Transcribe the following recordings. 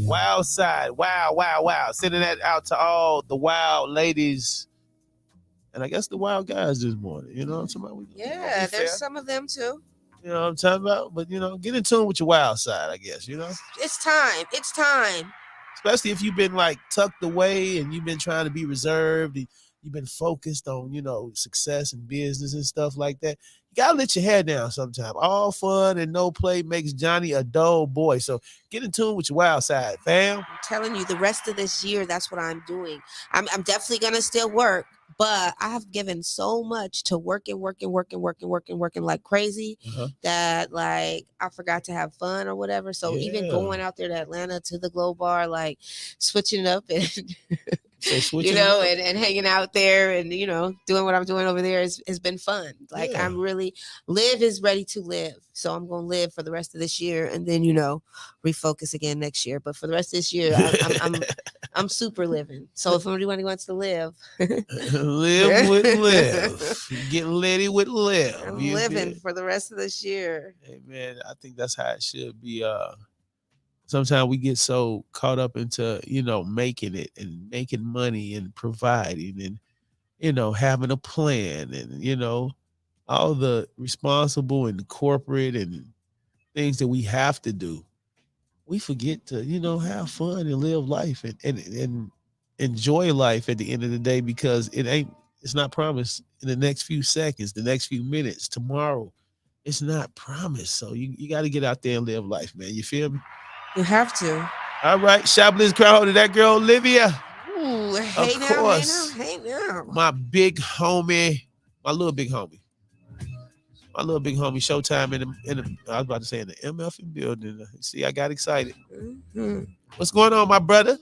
Wild side. Wow, wow, wow. Sending that out to all the wild ladies. And I guess the wild guys this morning. You know what I'm talking about? Yeah, there's some of them too. You know what I'm talking about? But, get in tune with your wild side, I guess, It's time. It's time. Especially if you've been, like, tucked away and you've been trying to be reserved and you've been focused on, success and business and stuff like that. You got to let your hair down sometime. All fun and no play makes Johnny a dull boy. So get in tune with your wild side, fam. I'm telling you, the rest of this year, that's what I'm doing. I'm definitely going to still work. But I have given so much to working like crazy that like I forgot to have fun or whatever. So even going out there to Atlanta to the Glow Bar, like switching it up and and hanging out there and doing what I'm doing over there has been fun. Like I'm really live is ready to live. So I'm gonna live for the rest of this year and then refocus again next year. But for the rest of this year, I'm super living. So if anybody wants to live, live with live, get litty with live. I'm living for the rest of this year. Hey man, I think that's how it should be. Sometimes we get so caught up into making it and making money and providing and having a plan and all the responsible and corporate and things that we have to do. We forget to have fun and live life and enjoy life at the end of the day, because it's not promised in the next few seconds, the next few minutes, tomorrow. It's not promised. So you got to get out there and live life, man. You feel me? You have to. All right, Chiblizz crowd holder, that girl Olivia. Ooh, hey now. My big homie, my little big homie. My little big homie, Showtime in the I was about to say in the MF building. See, I got excited. What's going on, my brother?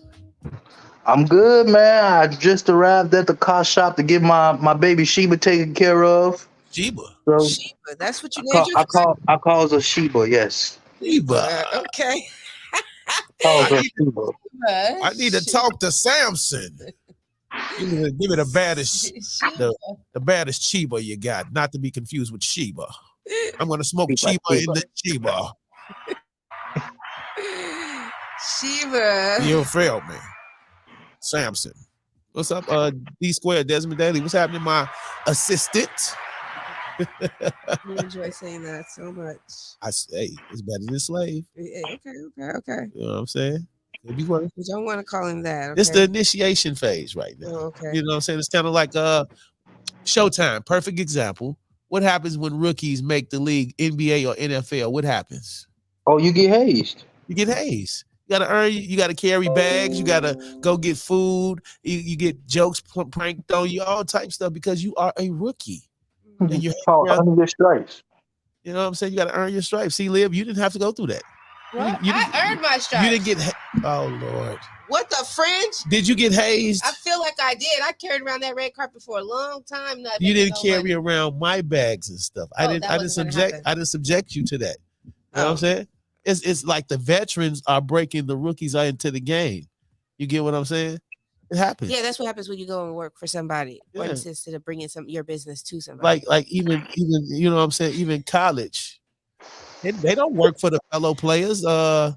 I'm good, man. I just arrived at the car shop to get my baby Sheba taken care of. Sheba? So Sheba, that's what you named your I call her Sheba, yes. Sheba. Okay. I need to talk to Samson. Give me the baddest, the baddest Chiba you got, not to be confused with Sheba. I'm gonna smoke Chiba in the Sheba. Sheba. You feel me, Samson? What's up, D Square, Desmond Daly? What's happening, my assistant? I enjoy saying that so much. I say it's better than slave. Okay. You know what I'm saying? You don't want to call him that. Okay? It's the initiation phase right now. Okay. You know what I'm saying? It's kind of like Showtime. Perfect example. What happens when rookies make the league, NBA or NFL? What happens? Oh, you get hazed. You get hazed. You gotta earn. You gotta carry bags. You gotta go get food. You get jokes pranked on you, all type stuff, because you are a rookie. And you're earning your stripes. You know what I'm saying? You gotta earn your stripes. See, Liv, you didn't have to go through that. I earned my stripes. You didn't get. Oh Lord. What the fringe? Did you get hazed? I feel like I did. I carried around that red carpet for a long time. You didn't carry around my bags and stuff. I didn't subject you to that. You know what I'm saying? It's like the veterans are breaking the rookies into the game. You get what I'm saying? It happens. Yeah, that's what happens when you go and work for somebody, or instead of bringing your business to somebody. Like even you know what I'm saying? Even college, they don't work for the fellow players. Ayo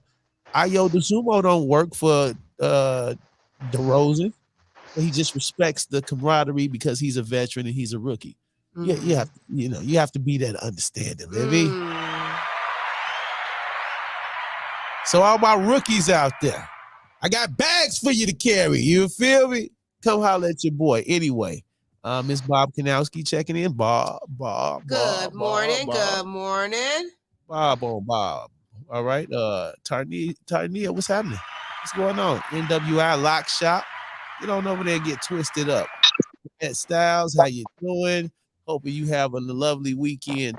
DeSumo don't work for DeRozan. He just respects the camaraderie because he's a veteran and he's a rookie. Mm-hmm. You have to be that understanding, Livy. So all my rookies out there, I got bags for you to carry. You feel me? Come holler at your boy. Anyway, Miss Bob Kanowski checking in. Bob. Good morning. Bob on Bob. All right. Tarnia, what's happening? What's going on? NWI Lock Shop. Get on over there and get twisted up. At Styles, how you doing? Hoping you have a lovely weekend.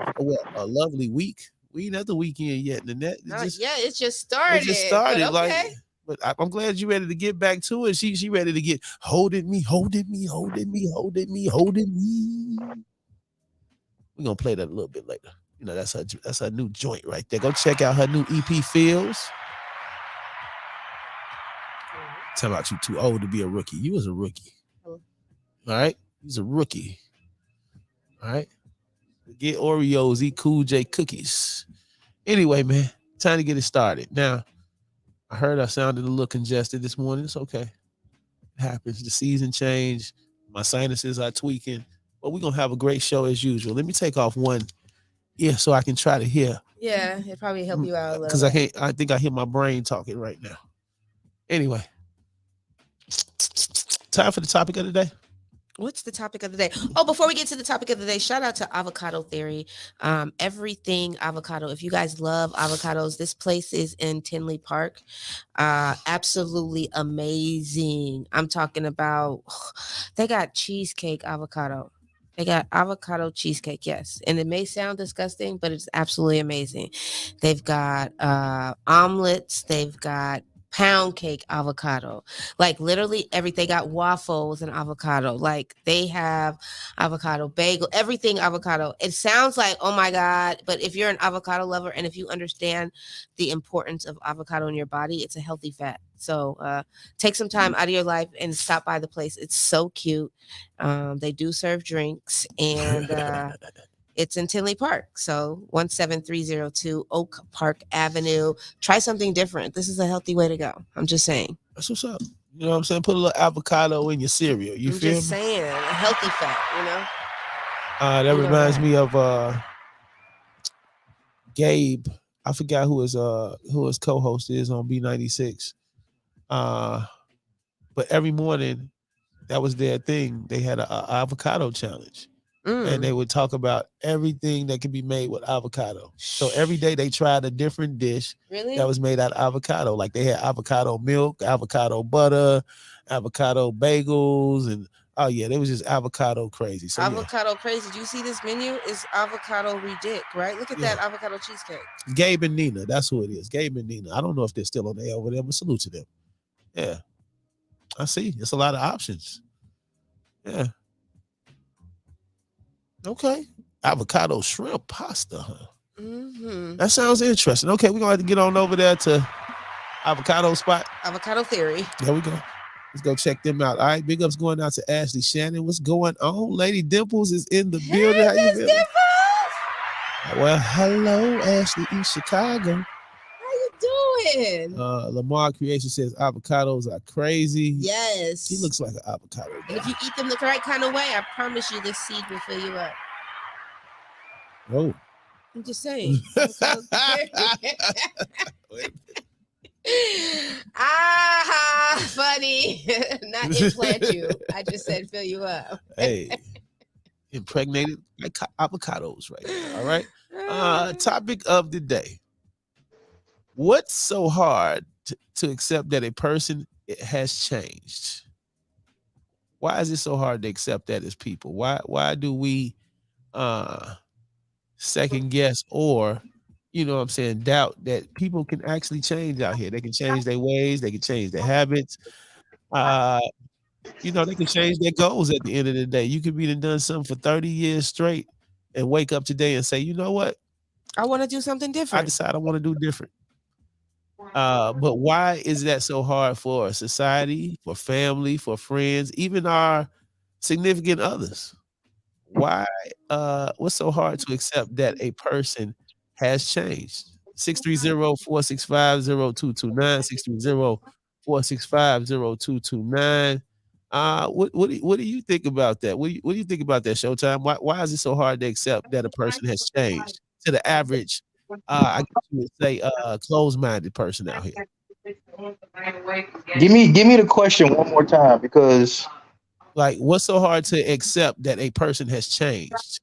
A lovely week. We ain't at the weekend yet, Nanette. It just started. Okay. But I'm glad you're ready to get back to it. She ready to get holding me. We're gonna play that a little bit later. You know, that's her new joint right there. Go check out her new EP Feels. Tell about you too old to be a rookie. You was a rookie. All right? He's a rookie. All right? Get Oreos, eat Cool J cookies. Anyway, man, time to get it started. Now, I heard I sounded a little congested this morning. It's okay. It happens. The season change. My sinuses are tweaking. But we're gonna have a great show as usual. Let me take off one ear so I can try to hear. Yeah, it probably help you out a little. Because I think I hear my brain talking right now. Anyway. Time for the topic of the day. What's the topic of the day? Oh, before we get to the topic of the day, shout out to Avocado Theory. Everything avocado. If you guys love avocados, this place is in Tinley Park. Absolutely amazing. I'm talking about, they got cheesecake avocado. They got avocado cheesecake, yes. And it may sound disgusting, but it's absolutely amazing. They've got omelets. They've got pound cake avocado, like literally everything. They got waffles and avocado, like they have avocado bagel, everything avocado. It sounds like, oh my God, but if you're an avocado lover and if you understand the importance of avocado in your body, it's a healthy fat. So take some time out of your life and stop by the place. It's so cute. They do serve drinks, and it's in Tinley Park. So 17302 Oak Park Avenue. Try something different. This is a healthy way to go. I'm just saying. That's what's up. You know what I'm saying? Put a little avocado in your cereal. You I'm feel just me? saying, a healthy fat, you know? That reminds me of Gabe. I forgot who his co-host is on B96. But every morning, that was their thing. They had an avocado challenge. And they would talk about everything that can be made with avocado. So every day they tried a different dish that was made out of avocado. Like they had avocado milk, avocado butter, avocado bagels, and oh yeah, they was just avocado crazy. So avocado crazy. Do you see this menu? It's avocado ridic, right? Look at that avocado cheesecake. Gabe and Nina, that's who it is. Gabe and Nina. I don't know if they're still on the air over there, but salute to them. Yeah, I see. It's a lot of options. Yeah. Okay. Avocado shrimp pasta, huh? That sounds interesting. Okay, we're going to have to get on over there to Avocado Spot. Avocado Theory. There we go. Let's go check them out. All right, big ups going out to Ashley Shannon. What's going on? Lady Dimples is in the building. How you feeling? Well, hello, Ashley in Chicago. How you doing? Lamar Creation says avocados are crazy. Yes. He looks like an avocado. And if you eat them the correct kind of way, I promise you this seed will fill you up. Oh. I'm just saying. Funny. Not implant you. I just said fill you up. Hey, impregnated like avocados right now. All right. Topic of the day. What's so hard to accept that a person has changed? Why is it so hard to accept that as people? Why do we second guess or, you know what I'm saying, doubt that people can actually change out here? They can change their ways, they can change their habits. You know, they can change their goals at the end of the day. You could be done something for 30 years straight and wake up today and say, you know what? I want to do something different. I decide I want to do different. But why is that so hard for society, for family, for friends, even our significant others? Why? What's so hard to accept that a person has changed? 630-465-0229, 630-465-0229. What do you think about that? What do you think about that, Showtime? Why is it so hard to accept that a person has changed to the average, I guess you would say, closed-minded person out here? Give me the question one more time, because like, what's so hard to accept that a person has changed?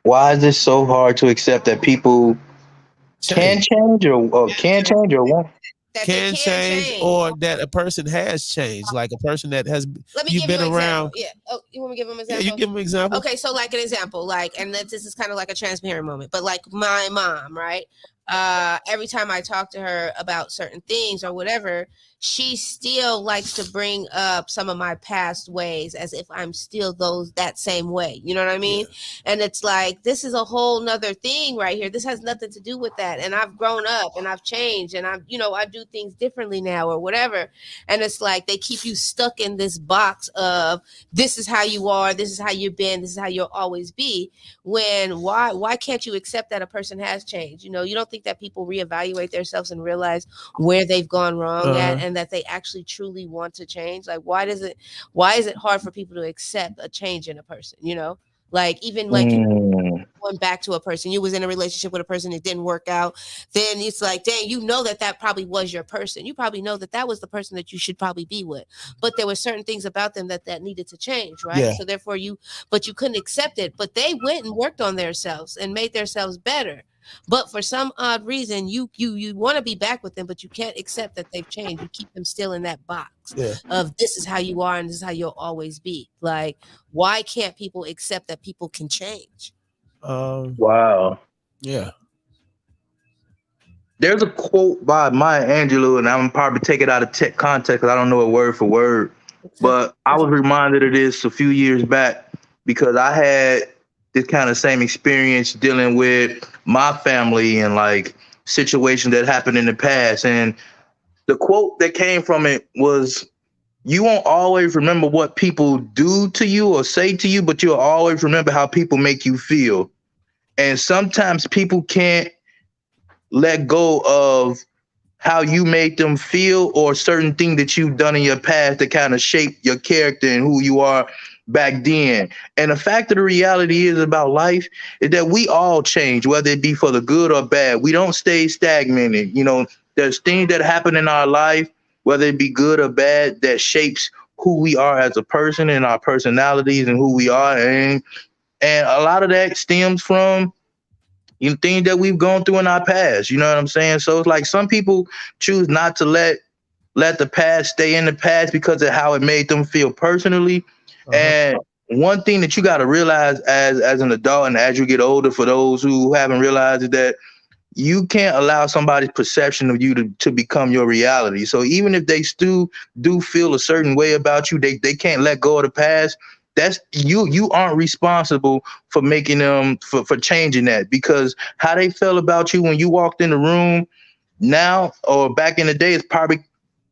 Why is it so hard to accept that people can change or can change or won't? Can change or that a person has changed, like a person that has you've been around. Yeah. Oh, you want me to give him an example? Yeah, you give him an example. Okay, so like an example, like, and this is kind of like a transparent moment, but like my mom, right? Every time I talk to her about certain things or whatever, she still likes to bring up some of my past ways as if I'm still that same way. You know what I mean? Yeah. And it's like, this is a whole nother thing right here. This has nothing to do with that. And I've grown up and I've changed and I do things differently now or whatever. And it's like, they keep you stuck in this box of this is how you are. This is how you've been. This is how you'll always be. When, why can't you accept that a person has changed? You know, you don't think think that people reevaluate themselves and realize where they've gone wrong at, and that they actually truly want to change. Like, why is it hard for people to accept a change in a person? Like, even like you going back to a person, you was in a relationship with a person, it didn't work out, then it's like, dang, that probably was your person. You probably know that was the person that you should probably be with, but there were certain things about them that needed to change, right? So therefore but you couldn't accept it, but they went and worked on themselves and made themselves better. But for some odd reason, you want to be back with them, but you can't accept that they've changed. You keep them still in that box of this is how you are and this is how you'll always be. Like, why can't people accept that people can change? Wow. Yeah. There's a quote by Maya Angelou, and I'm probably take it out of context because I don't know it word for word. But I was reminded of this a few years back because I had this kind of same experience dealing with my family and like situations that happened in the past. And the quote that came from it was, you won't always remember what people do to you or say to you, but you'll always remember how people make you feel. And sometimes people can't let go of how you made them feel or certain thing that you've done in your past that kind of shape your character and who you are back then. And the fact of the reality is about life is that we all change, whether it be for the good or bad. We don't stay stagnated. There's things that happen in our life, whether it be good or bad, that shapes who we are as a person and our personalities and who we are. And a lot of that stems from things that we've gone through in our past. You know what I'm saying? So it's like some people choose not to let the past stay in the past because of how it made them feel personally. And one thing that you got to realize as an adult and as you get older, for those who haven't realized, is that you can't allow somebody's perception of you to become your reality. So even if they still do feel a certain way about you, they can't let go of the past. That's you aren't responsible for making them for changing that, because how they felt about you when you walked in the room now or back in the day is probably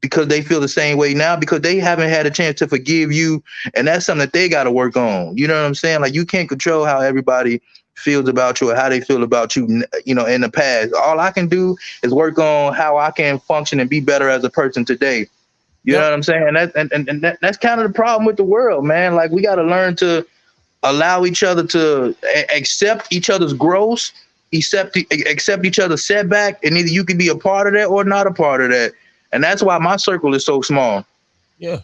because they feel the same way now because they haven't had a chance to forgive you, and that's something that they got to work on. You know what I'm saying? Like, you can't control how everybody feels about you or how they feel about you, in the past. All I can do is work on how I can function and be better as a person today. You know what I'm saying? And that's kind of the problem with the world, man. Like, we got to learn to allow each other to accept each other's growth, accept each other's setback, and either you can be a part of that or not a part of that. And that's why my circle is so small. Yeah,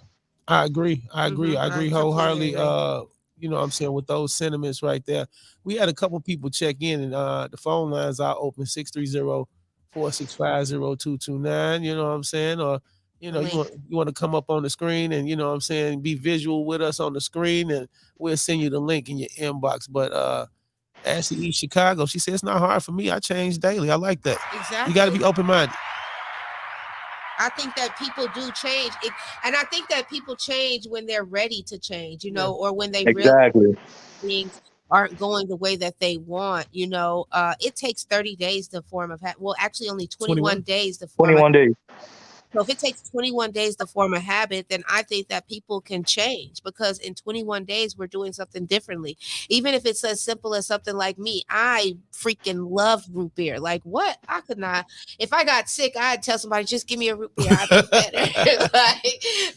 I agree. I agree wholeheartedly. Agree. I'm saying, with those sentiments right there. We had a couple people check in, and the phone lines are open, 630-465-0229. You know what I'm saying? Or you want to come up on the screen and be visual with us on the screen, and we'll send you the link in your inbox. But Ashley East Chicago, she said, it's not hard for me. I change daily. I like that. Exactly. You got to be open-minded. I think that people do change, and I think that people change when they're ready to change, or when they really things aren't going the way that they want. It takes 30 days to form a habit. Well, actually, only 21 days to form. 21 days. So if it takes 21 days to form a habit, then I think that people can change, because in 21 days, we're doing something differently. Even if it's as simple as something like me, I freaking love root beer. Like, what? I could not, if I got sick, I'd tell somebody, just give me a root beer. I'd be better.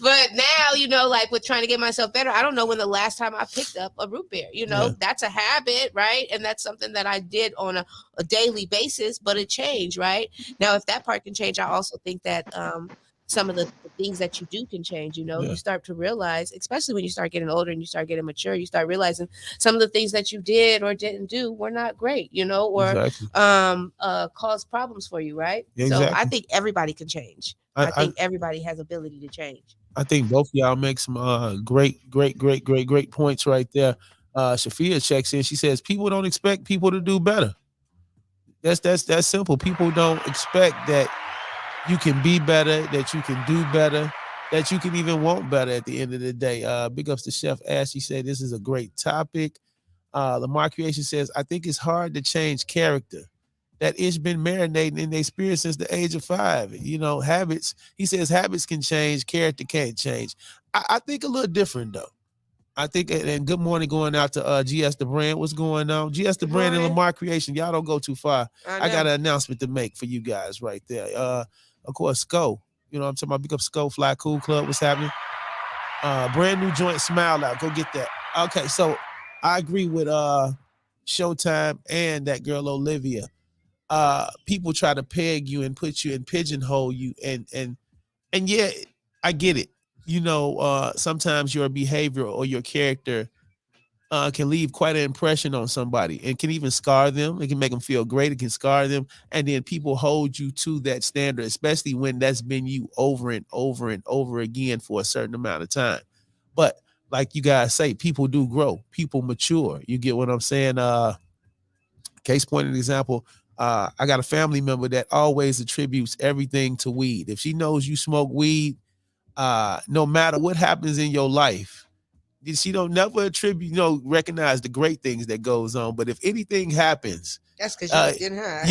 But now, like with trying to get myself better, I don't know when the last time I picked up a root beer. That's a habit, right? And that's something that I did on a daily basis, but it changed, right? Now, if that part can change, I also think that some of the things that you do can change. You start to realize, especially when you start getting older and you start getting mature, you start realizing some of the things that you did or didn't do were not great, or cause problems for you, right? Exactly. So I think everybody can change. I think everybody has ability to change. I think both of y'all make some great points right there. Shafia checks in. She says, people don't expect people to do better. That's simple. People don't expect that you can be better, that you can do better, that you can even want better at the end of the day. Big ups to Chef Ash. She said, this is a great topic. Lamar Creation says, I think it's hard to change character. That it's been marinating in their spirit since the age of 5. Habits, he says, habits can change, character can't change. I think a little different, though. I think, and good morning going out to GS the Brand. What's going on? GS the Brand and Lamar Creation. Y'all don't go too far. I got an announcement to make for you guys right there. Of course, SCO. You know what I'm talking about? Big up SCO, Fly Cool Club. What's happening? Brand new joint, Smile Out. Go get that. Okay, so I agree with Showtime and that girl Olivia. People try to peg you and put you and pigeonhole you, and yeah, I get it. You know, sometimes your behavior or your character can leave quite an impression on somebody and can even scar them. It can make them feel great. It can scar them. And then people hold you to that standard, especially when that's been you over and over and over again for a certain amount of time. But like you guys say, people do grow. People mature. You get what I'm saying? Case point an example. I got a family member that always attributes everything to weed. If she knows you smoke weed, no matter what happens in your life, she don't never attribute, recognize the great things that goes on. But if anything happens, that's because you getting high.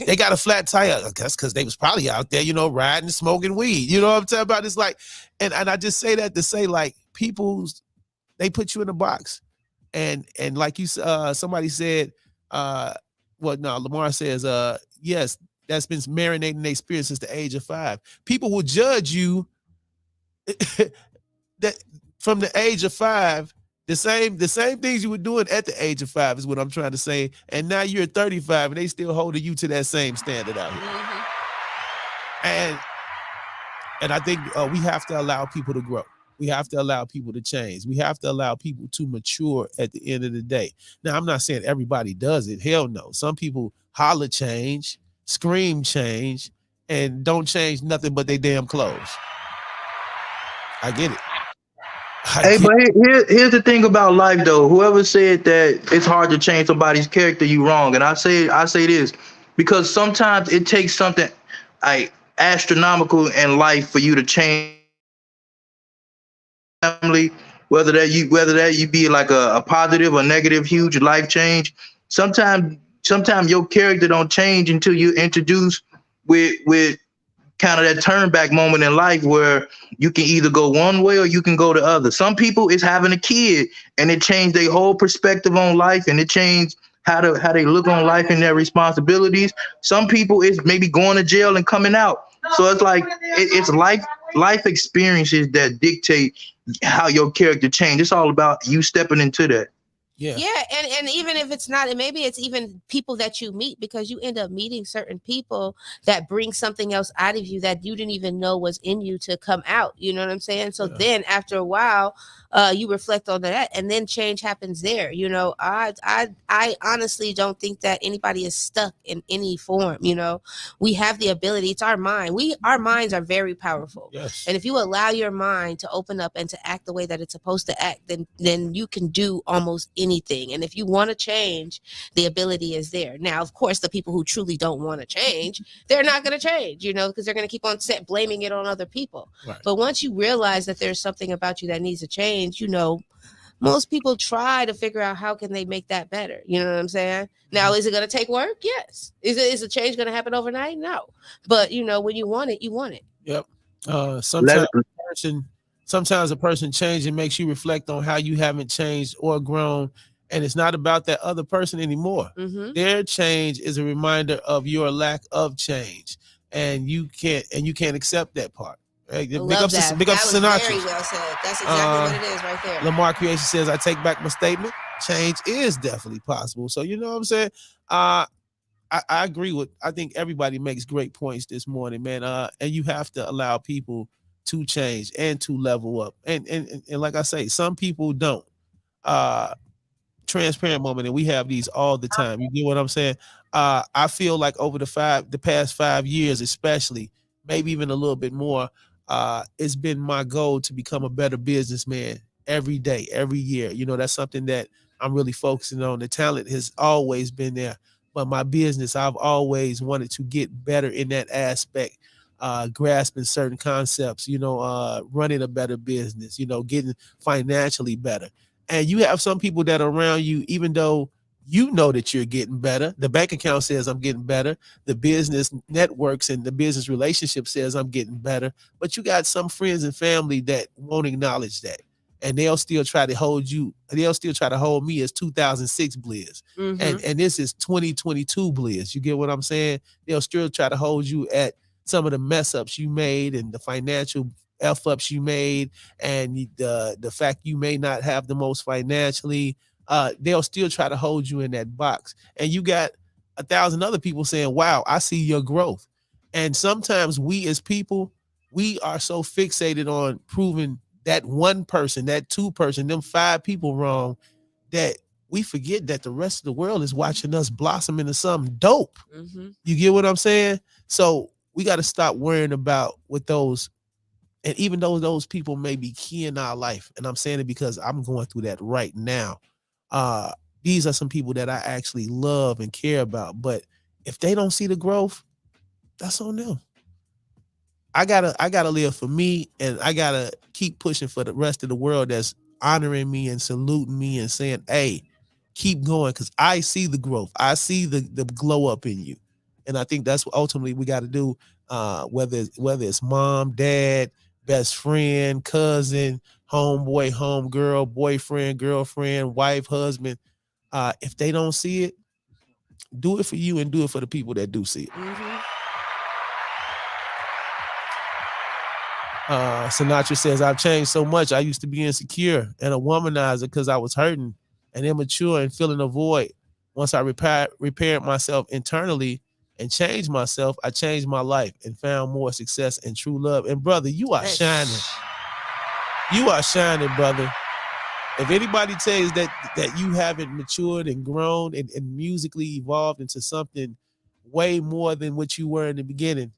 They got a flat tire. That's because they was probably out there, riding and smoking weed. You know what I'm talking about? It's like, and I just say that to say, like, they put you in a box, and like you somebody said, Lamar says, yes, that's been marinating their experience since the age of 5. People will judge you that from the age of 5, the same things you were doing at the age of 5 is what I'm trying to say. And now you're 35 and they still holding you to that same standard out here. Mm-hmm. And I think we have to allow people to grow. We have to allow people to change. We have to allow people to mature at the end of the day. Now, I'm not saying everybody does it. Hell no. Some people holler change, scream change, and don't change nothing but they damn clothes. I get it. But here's the thing about life, though. Whoever said that it's hard to change somebody's character, you wrong. And I say this because sometimes it takes something like astronomical in life for you to change family, whether that you be like a positive or negative huge life change. Sometimes your character don't change until you introduce with kind of that turn back moment in life where you can either go one way or you can go the other. Some people it's having a kid and it changed their whole perspective on life and it changed how they look on life and their responsibilities. Some people it's maybe going to jail and coming out. So it's like it's life experiences that dictate how your character change. It's all about you stepping into that. Yeah, and even if it's not, and maybe it's even people that you meet, because you end up meeting certain people that bring something else out of you that you didn't even know was in you to come out. You know what I'm saying? So then after a while, you reflect on that, and then change happens there. You know, I honestly don't think that anybody is stuck in any form. You know, we have the ability. It's our mind. Our minds are very powerful. Yes. And if you allow your mind to open up and to act the way that it's supposed to act, then you can do almost anything. And if you want to change, the ability is there. Now, of course, the people who truly don't want to change, they're not going to change, because they're going to keep on blaming it on other people. Right. But once you realize that there's something about you that needs to change, most people try to figure out how can they make that better. You know what I'm saying? Now, is it going to take work? Yes. Is the change going to happen overnight? No. But, when you want it, you want it. Yep. Sometimes a person changing makes you reflect on how you haven't changed or grown. And it's not about that other person anymore. Mm-hmm. Their change is a reminder of your lack of change. And you can't accept that part. Right? Big up that was Sinatra. Very well said. That's exactly what it is right there. Lamar Creation says, I take back my statement. Change is definitely possible. So you know what I'm saying? I agree I think everybody makes great points this morning, man. And you have to allow people to change and to level up. And like I say, some people don't. Transparent moment, and we have these all the time. You get what I'm saying? I feel like over the past 5 years, especially, maybe even a little bit more, it's been my goal to become a better businessman every day, every year. That's something that I'm really focusing on. The talent has always been there, but my business, I've always wanted to get better in that aspect, grasping certain concepts, running a better business, getting financially better. And you have some people that are around you, even though you know that you're getting better. The bank account says I'm getting better. The business networks and the business relationship says I'm getting better. But you got some friends and family that won't acknowledge that. and they'll still try to hold you. They'll still try to hold me as 2006 Blizz, and this is 2022 Blizz. You get what I'm saying? They'll still try to hold you at some of the mess ups you made and the financial f ups you made, and the fact you may not have the most financially. They'll still try to hold you in that box, and you got 1,000 other people saying, "Wow, I see your growth." And sometimes we as people, we are so fixated on proving that one person, that two person, them five people wrong, that we forget that the rest of the world is watching us blossom into something dope. You get what I'm saying? So we got to stop worrying about what those, and even though those people may be key in our life, and I'm saying it because I'm going through that right now. These are some people that I actually love and care about. But if they don't see the growth, that's on them. I gotta live for me, and I gotta keep pushing for the rest of the world that's honoring me and saluting me and saying, "Hey, keep going," because I see the growth. I see the glow up in you, and I think that's what ultimately we got to do. Whether it's mom, dad, best friend, cousin, homeboy, homegirl, boyfriend, girlfriend, wife, husband. If they don't see it, do it for you and do it for the people that do see it. Sinatra says, "I've changed so much. I used to be insecure and a womanizer because I was hurting and immature and feeling a void. Once I repaired myself internally and changed myself, I changed my life and found more success and true love." And brother, you are shining. You are shining, brother. If anybody tells that you haven't matured and grown and musically evolved into something way more than what you were in the beginning,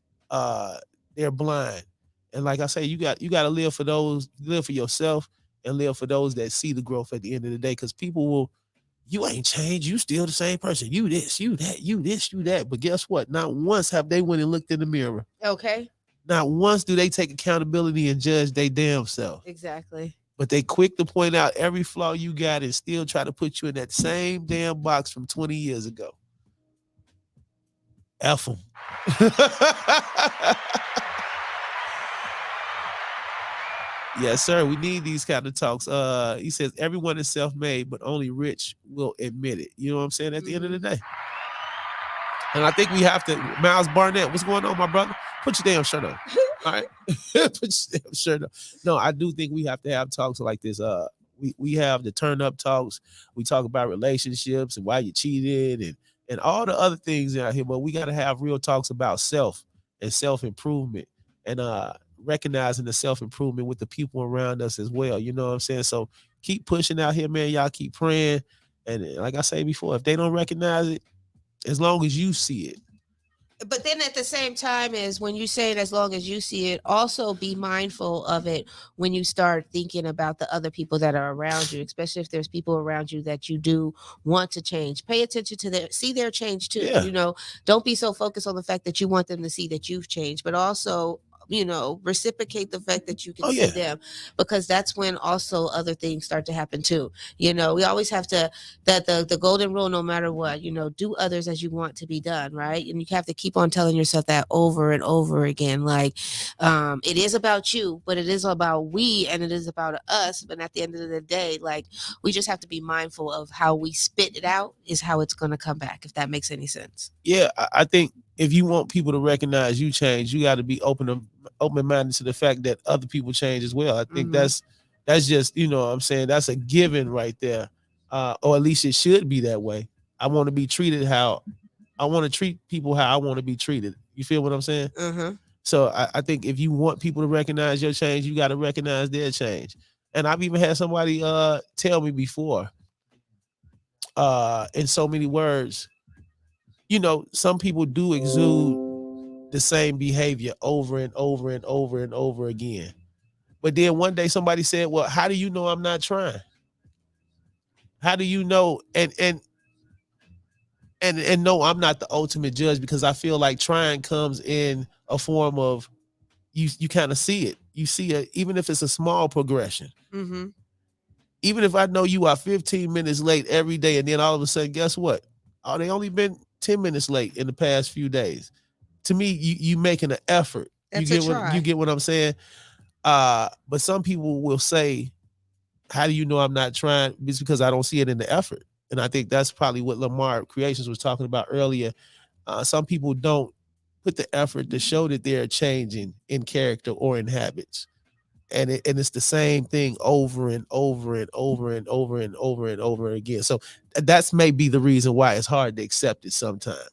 they're blind. And like I say, you got to live for those, live for yourself, and live for those that see the growth at the end of the day. Because people will, you ain't changed, you still the same person. You this, you that, you this, you that. But guess what? Not once have they went and looked in the mirror. Okay. Not once do they take accountability and judge their damn self. Exactly. But they quick to point out every flaw you got and still try to put you in that same damn box from 20 years ago. F them. Yes, sir. We need these kind of talks. He says everyone is self-made, but only rich will admit it. You know what I'm saying? At the end of the day. And I think we have to. Miles Barnett, what's going on, my brother? Put your damn shirt on. All right. Put your damn shirt on. No, I do think we have to have talks like this. We have the turn up talks. We talk about relationships and why you cheated and all the other things out here. But we got to have real talks about self and self-improvement and recognizing the self-improvement with the people around us as well. You know what I'm saying? So keep pushing out here, man. Y'all keep praying. And like I say before, if they don't recognize it, as long as you see it. But then at the same time is when you say it, as long as you see it, also be mindful of it when you start thinking about the other people that are around you, especially if there's people around you that you do want to change. Pay attention to see their change too. Yeah. You know, don't be so focused on the fact that you want them to see that you've changed, but also, you know, reciprocate the fact that you can see them, because that's when also other things start to happen too. You know, we always have to, that the golden rule, no matter what, you know, do others as you want to be done, right? And you have to keep on telling yourself that over and over again. Like, it is about you, but it is about we, and it is about us. But at the end of the day, like, we just have to be mindful of how we spit it out is how it's going to come back, if that makes any sense. Yeah, I think if you want people to recognize you change, you got to be open-minded to the fact that other people change as well. I think that's just, you know what I'm saying, that's a given right there. Or at least it should be that way. I want to be treated how I want to treat people, how I want to be treated. You feel what I'm saying? So I think if you want people to recognize your change, you got to recognize their change. And I've even had somebody tell me before, in so many words, you know, some people do exude the same behavior over and over and over and over again. But then one day somebody said, "Well, how do you know I'm not trying? How do you know?" And no, I'm not the ultimate judge, because I feel like trying comes in a form of you kind of see it. You see it, even if it's a small progression. Even if I know you are 15 minutes late every day, and then all of a sudden, guess what? Oh, they only been 10 minutes late in the past few days. To me, you making an effort. That's you get what I'm saying? But some people will say, How do you know I'm not trying? It's because I don't see it in the effort. And I think that's probably what Lamar Creations was talking about earlier. Some people don't put the effort to show that they're changing in character or in habits. And it's the same thing over and over and over and over and over and over again. So that's maybe the reason why it's hard to accept it sometimes.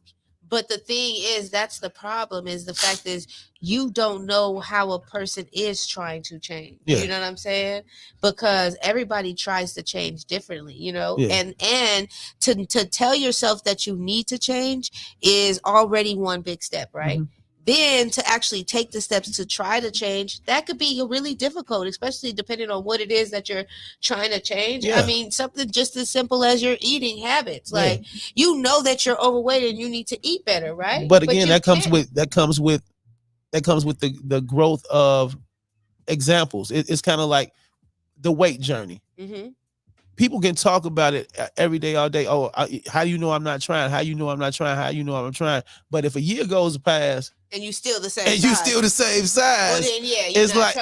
But the thing is, that's the problem, is the fact is you don't know how a person is trying to change. Yeah. You know what I'm saying? Because everybody tries to change differently, you know? Yeah. And to tell yourself that you need to change is already one big step, right? Mm-hmm. Then to actually take the steps to try to change, that could be really difficult, especially depending on what it is that you're trying to change. Yeah. I mean, something just as simple as your eating habits. Like, you know that you're overweight and you need to eat better, right? But again, that comes with the growth of examples. It's kind of like the weight journey. Mm-hmm. People can talk about it every day, all day. Oh, how do you know I'm not trying? How you know I'm not trying? How you know I'm trying? But if a year goes past and you still the same size, well, then, it's like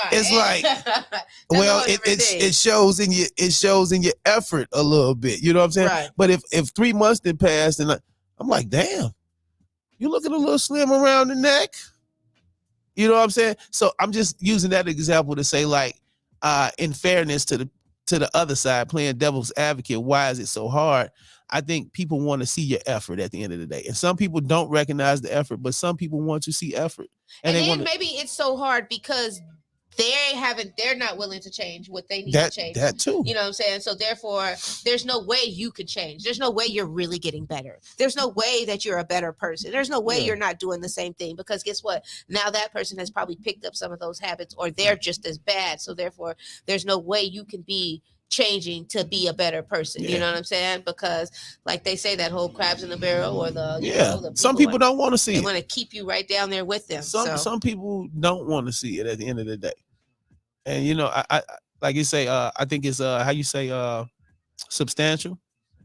well, it shows in your effort a little bit. You know what I'm saying? Right. But if 3 months did pass, and I'm like, damn, you looking a little slim around the neck. You know what I'm saying? So I'm just using that example to say, like, in fairness to the other side, playing devil's advocate, why is it so hard? I think people want to see your effort at the end of the day. And some people don't recognize the effort, but some people want to see effort. And then maybe it's so hard because they're not willing to change what they need to change. That too. You know what I'm saying? So therefore, there's no way you could change. There's no way you're really getting better. There's no way that you're a better person. There's no way you're not doing the same thing, because guess what? Now that person has probably picked up some of those habits, or they're just as bad. So therefore, there's no way you can be changing to be a better person. You know what I'm saying? Because like they say, that whole crabs in the barrel, or some people don't want to see it. They want to keep you right down there with them. Some people don't want to see it at the end of the day. And you know, I like you say, I think it's how you say substantial.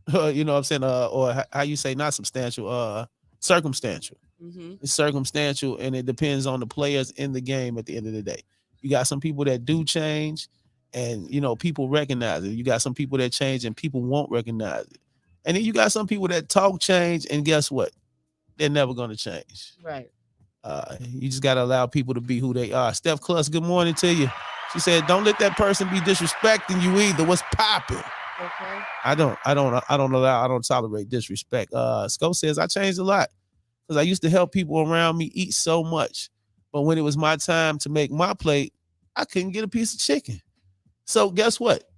You know what I'm saying? Or how you say not substantial, circumstantial. Mm-hmm. It's circumstantial, and it depends on the players in the game at the end of the day. You got some people that do change, and you know, people recognize it. You got some people that change and people won't recognize it. And then you got some people that talk change, and guess what? They're never gonna change. Right. You just gotta allow people to be who they are. Steph Cluss, good morning to you. She said, "Don't let that person be disrespecting you either. What's popping?" Okay. I don't tolerate disrespect. Scope says, "I changed a lot because I used to help people around me eat so much, but when it was my time to make my plate, I couldn't get a piece of chicken. So guess what?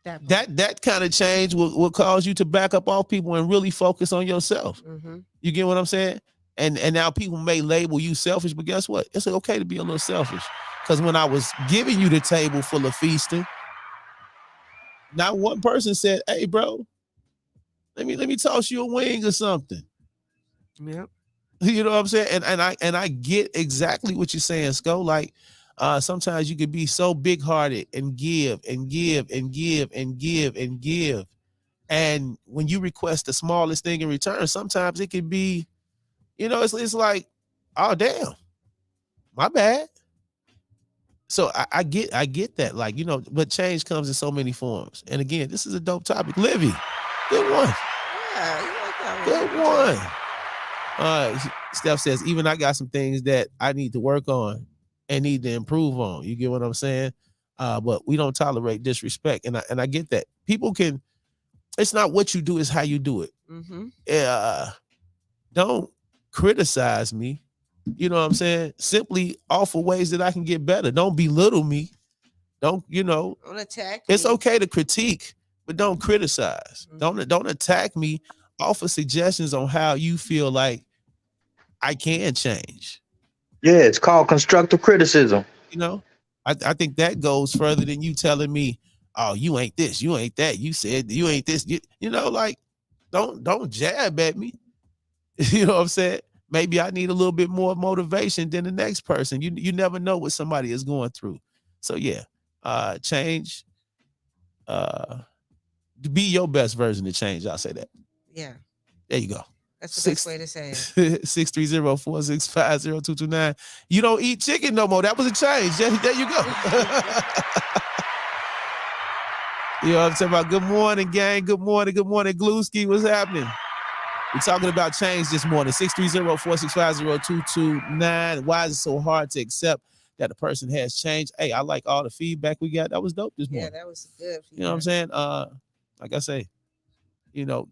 That kind of change will cause you to back up off people and really focus on yourself. Mm-hmm. You get what I'm saying? And now people may label you selfish, but guess what? It's okay to be a little selfish. Because when I was giving you the table full of feasting, not one person said, 'Hey, bro, let me toss you a wing or something.'" Yep. You know what I'm saying? And I get exactly what you're saying, Sco. Like, sometimes you can be so big-hearted and give and give and give and give and give. And when you request the smallest thing in return, sometimes it can be, you know, it's like, oh, damn, my bad. So I get that, like, you know, but change comes in so many forms. And again, this is a dope topic. Livy, good one. Yeah, you like that one. Good one. Steph says, "Even I got some things that I need to work on and need to improve on." You get what I'm saying? But we don't tolerate disrespect. And I get that. People can, it's not what you do, it's how you do it. Mm-hmm. Don't criticize me. You know what I'm saying? Simply offer ways that I can get better. Don't belittle me. Don't attack me. It's me. Okay to critique, but don't criticize. Mm-hmm. Don't attack me. Offer suggestions on how you feel like I can change. Yeah, it's called constructive criticism. You know, I think that goes further than you telling me, "Oh, you ain't this, you ain't that. You said you ain't this." You know, like, don't jab at me. You know what I'm saying? Maybe I need a little bit more motivation than the next person. You never know what somebody is going through. So yeah, change. Be your best version of change. I'll say that. Yeah. There you go. That's the best way to say it. 630-465-0229. You don't eat chicken no more. That was a change. There you go. You know what I'm saying about? Good morning, gang. Good morning, Gluski. What's happening? We're talking about change this morning. 630-465-0229. Why is it so hard to accept that a person has changed? Hey, I like all the feedback we got. That was dope this morning. Yeah, that was good. You know what I'm saying? Like I say,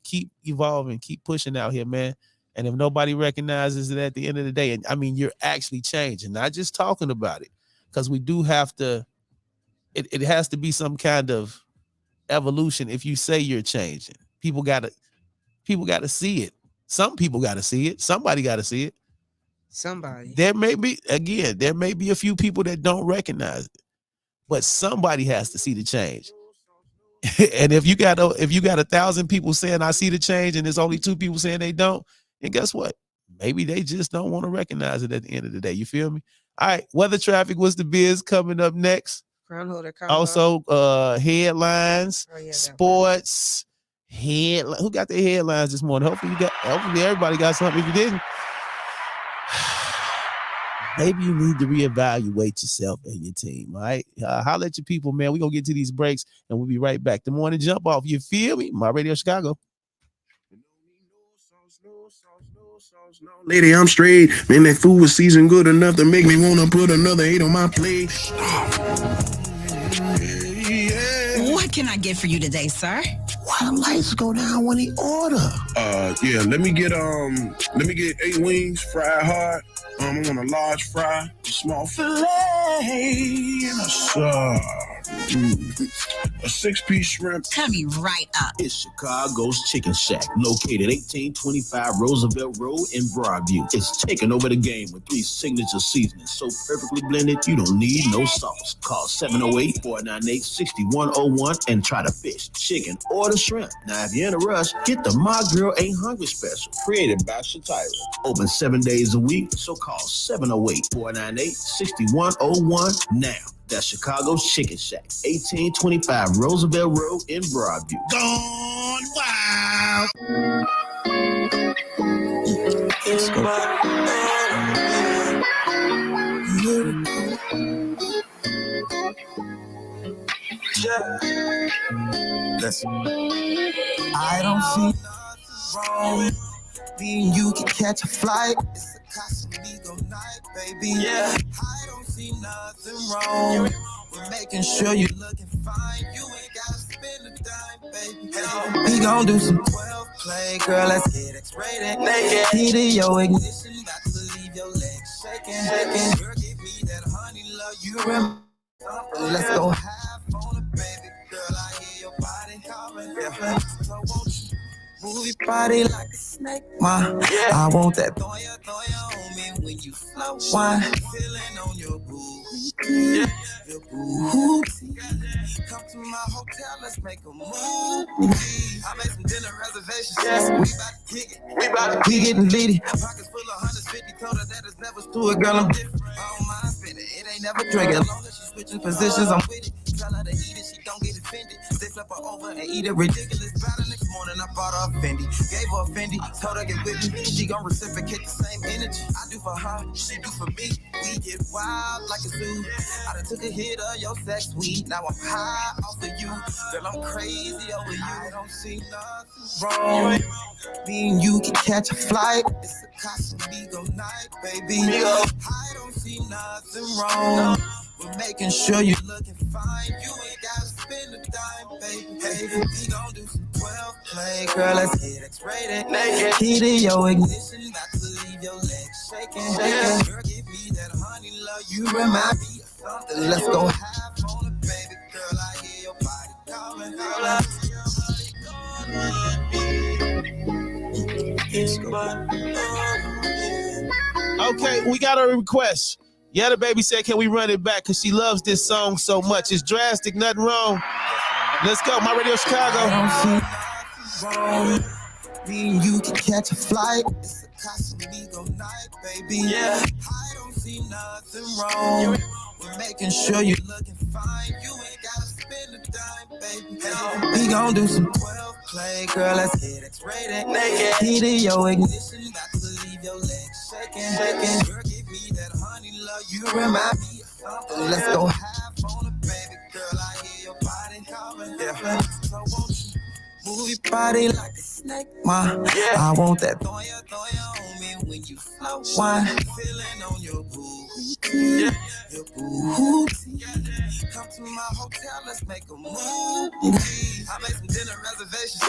keep evolving, keep pushing out here, man. And if nobody recognizes it at the end of the day, and I mean, you're actually changing, not just talking about it, because we do have to, it has to be some kind of evolution. If you say you're changing, people gotta see it. Some people gotta see it. Somebody gotta see it. There may be a few people that don't recognize it, but somebody has to see the change. And if you got 1,000 people saying I see the change, and there's only 2 people saying they don't, and guess what? Maybe they just don't want to recognize it at the end of the day. You feel me? All right, weather traffic, what's the biz coming up next? Crown holder combo. Also, headlines, sports, who got their headlines this morning? Hopefully everybody got something. If you didn't, maybe you need to reevaluate yourself and your team. All right, holla at your people, man. We're gonna get to these breaks and we'll be right back. The morning jump off. You feel me? My Radio Chicago. Lady, I'm straight. Man, that food was seasoned good enough to make me want to put another 8 on my plate. What can I get for you today, sir? Why the lights go down when he order? Yeah, let me get 8 wings, fried hard. I want a large fry, a small fillet, and a 6-piece shrimp. Coming right up. It's Chicago's Chicken Shack, located 1825 Roosevelt Road in Broadview. It's taking over the game with 3 signature seasonings, so perfectly blended you don't need no sauce. Call 708-498-6101 and try the fish, chicken, or the shrimp. Now, if you're in a rush, get the My Girl Ain't Hungry special, created by Shatira. Open 7 days a week, so call 708-498-6101 now. That's Chicago's Chicken Shack, 1825 Roosevelt Road in Broadview. Gone wild. Listen, I don't see nothing wrong. Me and you can catch a flight. It's a Casamigo night, baby. Yeah, I don't see nothing wrong. We're making sure you're looking fine. You ain't gotta spend a dime, baby. We gon' do some 12 play, girl. Let's get X-rated. Key to your ignition, about to leave your legs shaking. Girl, give me that honey love. You remember? Let's go have fun, baby. Girl, I hear your body calling. So won't you move your body like a snake, ma? I want that throya on me when you slow wine. Feeling on your booty, your booty. Come to my hotel, let's make a move. I made some dinner reservations. We about to kick it. We getting litty. Pockets full of 150. Told her that it's never steward. Girl, I'm different. I don't mind spending. It ain't never trigger. As long as she switching positions, I'm with it. Tell her to eat it, she don't get offended. Stay flip her over and eat it. Ridiculous. By the next morning, I bought her a Fendi. Gave her a Fendi. Told her get with me. She gon' reciprocate the same energy. I do for her, she do for me. We get wild like a zoo. I done took a hit of your sex weed. Now I'm high off of you. Girl, I'm crazy over you. I don't see nothing wrong. Me and you can catch a flight. It's a Casamigo night, baby. I don't see nothing wrong. We're making sure you're looking fine. You ain't gotta spend a dime, baby. We gon' do some 12 play, girl. Let's get X-rated. Key to your ignition, about to leave your legs shaking. Girl, give me that honey love. You remind me of something. Let's go have fun, baby. Girl, I hear your body calling. Girl, I hear your body calling. Okay, we got a request. Yeah, the baby said, can we run it back? Because she loves this song so much. It's drastic, nothing wrong. Let's go, My Radio Chicago. I don't see nothing wrong. Me and you can catch a flight. It's a Casamigo night, baby. I don't see nothing wrong. We're making sure you're looking fine. You ain't gotta spend a dime, baby. We gon' do some 12 play, girl. Let's get X-rated. Key to your ignition, about to leave your legs shaking. Girl, give me that honey love. You remind me of something. Let's go have fun, baby. Girl, I hear your body calling. body like a snake, ma. I want that throya on me when you flow. Wine, feeling on your booty, your booty. Come to my hotel, let's make a move. I made some dinner reservations.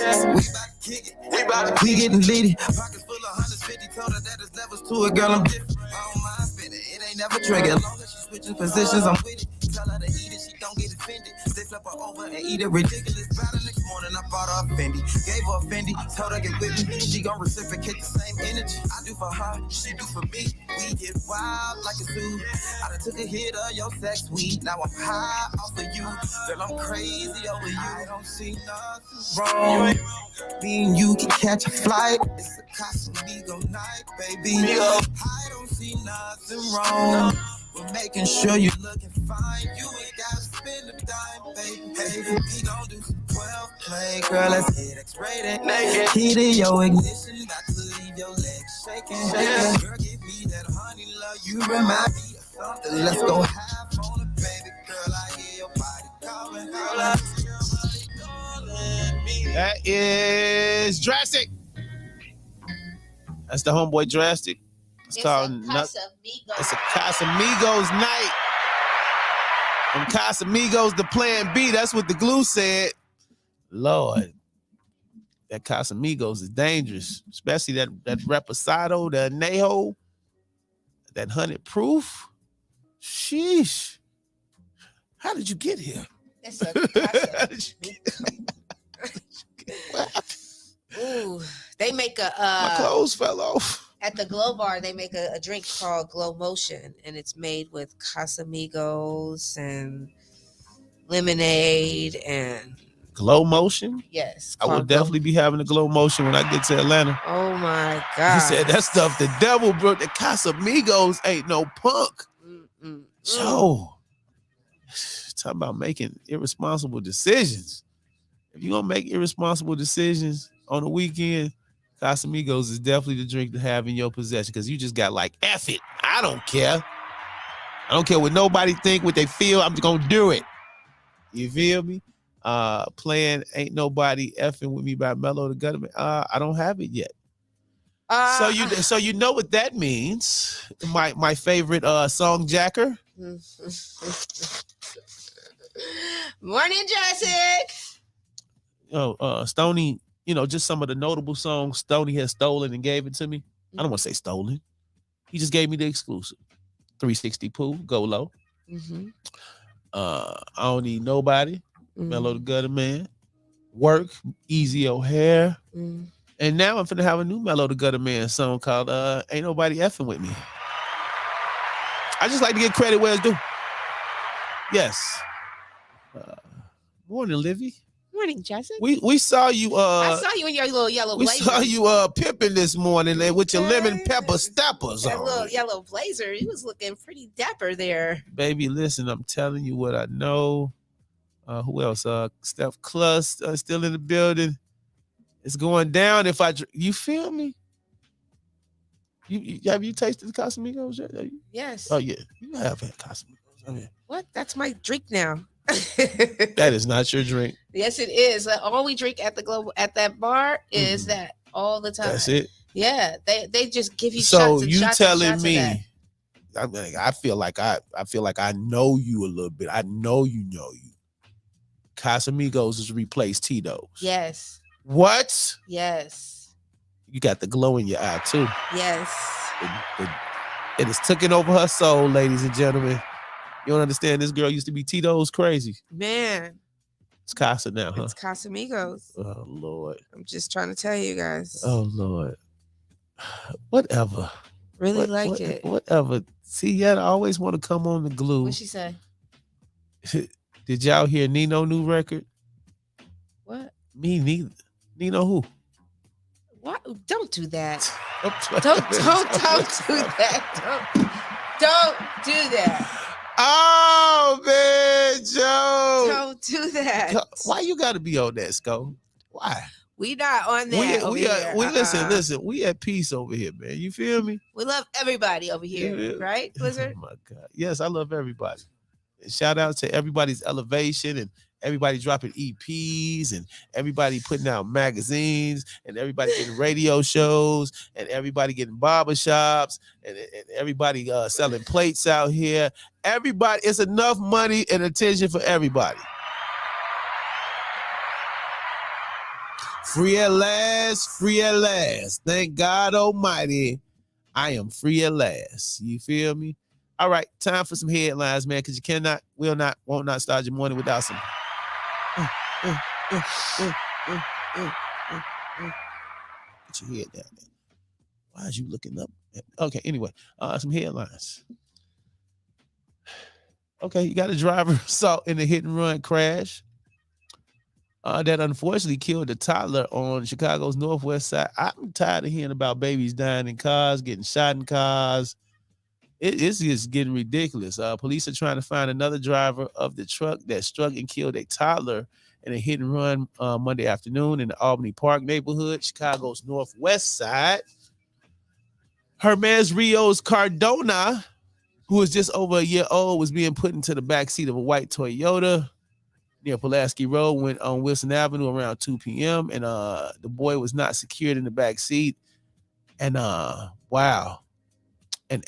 We about to kick it. We getting litty. Pockets full of 150. Told her that it's levels to it, girl. I'm different. I don't mind spending. It ain't never triggered. As long as she switching positions, I'm with it. Tell her to eat it, she don't get offended. They flip her over and eat it ridiculous. By the next morning, I bought her a Fendi. Gave her a Fendi, told her get with me. She gon' reciprocate the same energy. I do for her, she do for me. We get wild like a zoo. I done took a hit of your sex weed. Now I'm high off of you. Girl, I'm crazy over you. I don't see nothing wrong. Me and you can catch a flight. It's a Casamigo night, baby. I don't see nothing wrong. We're making sure you're looking fine. You ain't gotta spend a dime, baby. We gon' do some 12 play. Girl, let's hit X-rated. Key to your ignition. About to leave your legs shaking. Girl, give me that honey love. You remind me of something. Let's go have on it, baby. Girl, I hear your body calling. Girl, I hear your body calling me. That is Drastic. That's the homeboy Drastic. It's called Casamigos. It's a Casamigos night. From Casamigos to Plan B. That's what the glue said. Lord, that Casamigos is dangerous, especially that Reposado, that Añejo, that 100 proof. Sheesh. How did you get here? It's a Casamigos. Ooh, they make a my clothes fell off. At the Glow Bar, they make a drink called Glow Motion, and it's made with Casamigos and lemonade and Glow Motion? Yes. I will definitely be having a Glow Motion when I get to Atlanta. Oh my God. He said that stuff the devil brought. The Casamigos ain't no punk. So, talking about making irresponsible decisions. If you're gonna make irresponsible decisions on the weekend, Casamigos is definitely the drink to have in your possession, because you just got like, F it. I don't care. I don't care what nobody think, what they feel. I'm just gonna do it. You feel me? Playing Ain't Nobody Effing With Me by Mellow the Gutterman. I don't have it yet. So you know what that means. My favorite song jacker. Morning, Jessica. Stoney, just some of the notable songs Stoney has stolen and gave it to me. I don't want to say stolen. He just gave me the exclusive. 360 Pooh, Go Low. I Don't Need Nobody, Mellow the Gutter Man. Work, Easy O'Hare. And now I'm finna have a new Mellow the Gutter Man song called Ain't Nobody Effing With Me. I just like to get credit where it's due. Yes. Morning, Livy. Morning, Jessica. We saw you. I saw you in your little yellow blazer. We saw you pimping this morning with your lemon pepper steppers that on. Little yellow blazer. You was looking pretty dapper there. Baby, listen, I'm telling you what I know. Who else? Steph Cluss still in the building. It's going down if I. You feel me? You have you tasted the Casamigos yet? Yes. Oh yeah, you have had Casamigos. I mean, what? That's my drink now. That is not your drink. Yes, it is. All we drink at that bar is that all the time. That's it. Yeah, they just give you so shots and you shots telling and shots me? I feel like I know you a little bit. I know you. Casamigos has replaced Tito's. Yes. What? Yes. You got the glow in your eye too. Yes. It is taking over her soul, ladies and gentlemen. You don't understand. This girl used to be Tito's crazy. Man. It's Casa now, huh? It's Casamigos. Oh, Lord. I'm just trying to tell you guys. Oh, Lord. Whatever. Really like it. Whatever. See, yet I always want to come on the glue. What'd she say? Did y'all hear Nino new record? What? Me neither. Nino who? What? Don't do that. Don't do that. Don't do that. Oh, man, Joe. Don't do that. Why you got to be on that, Sco? Why? We not on that. Listen. We at peace over here, man. You feel me? We love everybody over here, right, Blizzard? Oh, my God. Yes, I love everybody. And shout out to everybody's elevation and everybody dropping EPs and everybody putting out magazines and everybody getting radio shows and everybody getting barbershops and everybody selling plates out here. Everybody, it's enough money and attention for everybody. Free at last, free at last. Thank God Almighty, I am free at last. You feel me? All right, time for some headlines, man, because you won't not start your morning without some. Get your head down there. Why is you looking up? Okay, anyway, some headlines. Okay, you got a driver assault in a hit and run crash that unfortunately killed a toddler on Chicago's northwest side. I'm tired of hearing about babies dying in cars, getting shot in cars. It's just getting ridiculous. Police are trying to find another driver of the truck that struck and killed a toddler in a hit and run Monday afternoon in the Albany Park neighborhood, Chicago's northwest side. Hermes Rios Cardona, who was just over a year old, was being put into the backseat of a white Toyota near Pulaski Road, went on Wilson Avenue around 2 p.m. And the boy was not secured in the back seat and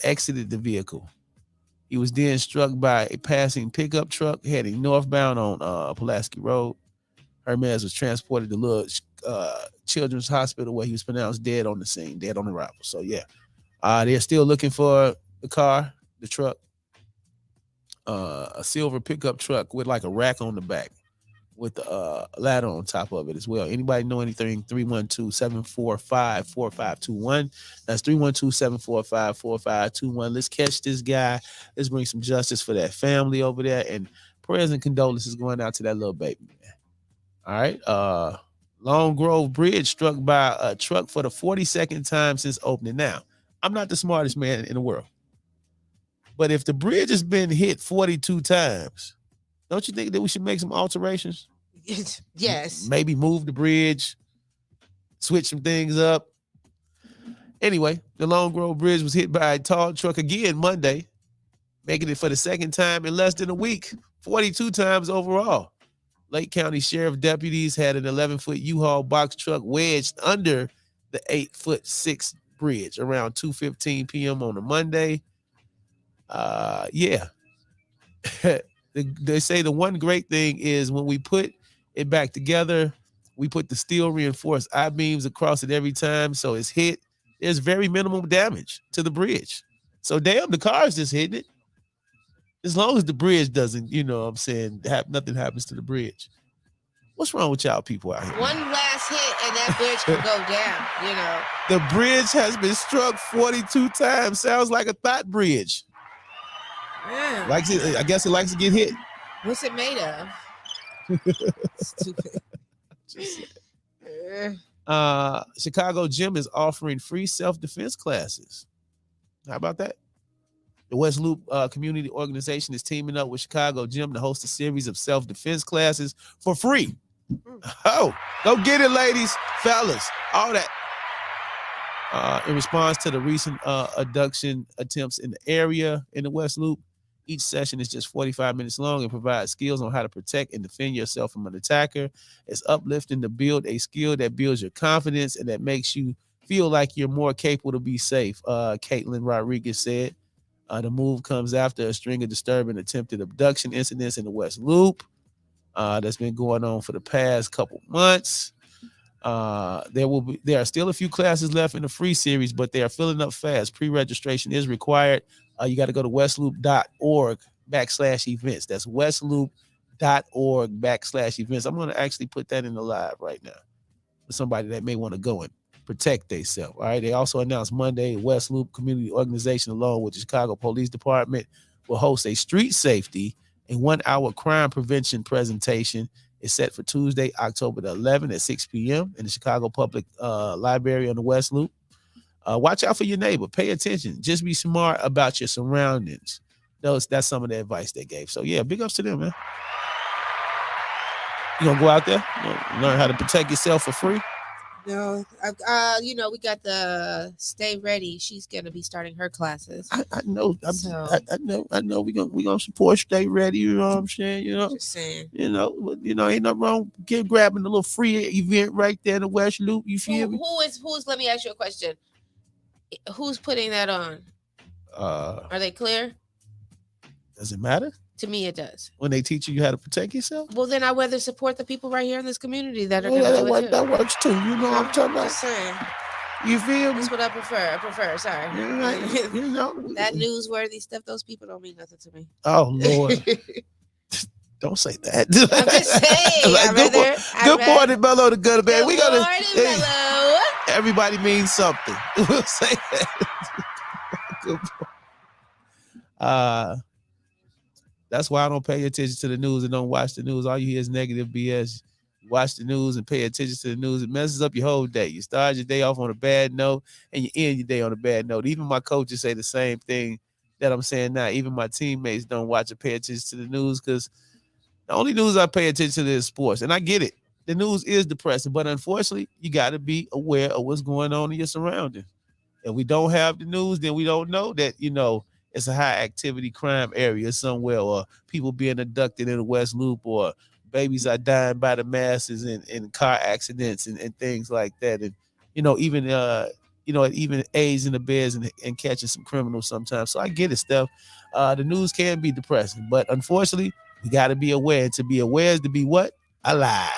exited the vehicle. He was then struck by a passing pickup truck heading northbound on Pulaski Road. Hermes was transported to Little Children's Hospital where he was pronounced dead on the scene, dead on arrival. So yeah, they're still looking for the car, the truck, a silver pickup truck with like a rack on the back with a ladder on top of it as well. Anybody know anything? 312-745-4521. That's 312-745-4521. Let's catch this guy. Let's bring some justice for that family over there. And prayers and condolences going out to that little baby, man. All right. Long Grove Bridge struck by a truck for the 42nd time since opening. Now, I'm not the smartest man in the world, but if the bridge has been hit 42 times, don't you think that we should make some alterations? Yes. Maybe move the bridge, switch some things up. Anyway, the Long Grove Bridge was hit by a tall truck again Monday, making it for the second time in less than a week, 42 times overall. Lake County Sheriff deputies had an 11-foot U-Haul box truck wedged under the 8'6" bridge around 2:15 p.m. on a Monday. They say the one great thing is when we put it back together, we put the steel reinforced I-beams across it every time, so it's hit. There's very minimal damage to the bridge. So damn, the car's just hitting it. As long as the bridge doesn't, you know what I'm saying, nothing happens to the bridge. What's wrong with y'all people out here? One last hit and that bridge can go down, you know. The bridge has been struck 42 times. Sounds like a thought bridge. Yeah. I guess it likes to get hit. What's it made of? Stupid. Chicago Gym is offering free self-defense classes. How about that? The West Loop Community Organization is teaming up with Chicago Gym to host a series of self-defense classes for free. Oh, go get it, ladies, fellas, all that. In response to the recent abduction attempts in the area in the West Loop, each session is just 45 minutes long and provides skills on how to protect and defend yourself from an attacker. It's uplifting to build a skill that builds your confidence and that makes you feel like you're more capable to be safe, Caitlin Rodriguez said. The move comes after a string of disturbing attempted abduction incidents in the West Loop that's been going on for the past couple months. There are still a few classes left in the free series, but they are filling up fast. Pre-registration is required. You got to go to westloop.org/events. That's westloop.org/events. I'm going to actually put that in the live right now for somebody that may want to go and protect themselves. All right. They also announced Monday, West Loop Community Organization, along with the Chicago Police Department, will host a street safety and 1-hour crime prevention presentation. It's set for Tuesday, October the 11th at 6 p.m. in the Chicago Public Library on the West Loop. Watch out for your neighbor. Pay attention. Just be smart about your surroundings. That's some of the advice they gave. So, yeah, big ups to them, man. You going to go out there, learn how to protect yourself for free? No, we got the Stay Ready. She's gonna be starting her classes. I know. So- I know. We gonna support Stay Ready. You know what I'm saying? Just saying. Ain't nothing wrong. Grabbing a little free event right there in the West Loop. You feel me? Who's? Let me ask you a question. Who's putting that on? Are they clear? Does it matter? To me, it does. When they teach you how to protect yourself? Well, then I rather support the people right here in this community that are Well, going to do it too. that works too. You know what I'm talking about? Just saying. You feel me? That's what I prefer. Sorry. That newsworthy stuff, those people don't mean nothing to me. Oh, Lord. Don't say that. I'm just saying. Good morning, Bello the Gutter Man. Good morning, Bello. Everybody means something. We'll say that. Good morning. That's why I don't pay attention to the news and don't watch the news. All you hear is negative BS. You watch the news and pay attention to the news. It messes up your whole day. You start your day off on a bad note and you end your day on a bad note. Even my coaches say the same thing that I'm saying now. Even my teammates don't watch or pay attention to the news because the only news I pay attention to is sports. And I get it. The news is depressing, but unfortunately, you got to be aware of what's going on in your surroundings. If we don't have the news, then we don't know that, it's a high activity crime area somewhere, or people being abducted in the West Loop, or babies are dying by the masses in car accidents and things like that. And, even aids in the beds and catching some criminals sometimes. So I get it, Steph. The news can be depressing, but unfortunately, we got to be aware. And to be aware is to be what? Alive.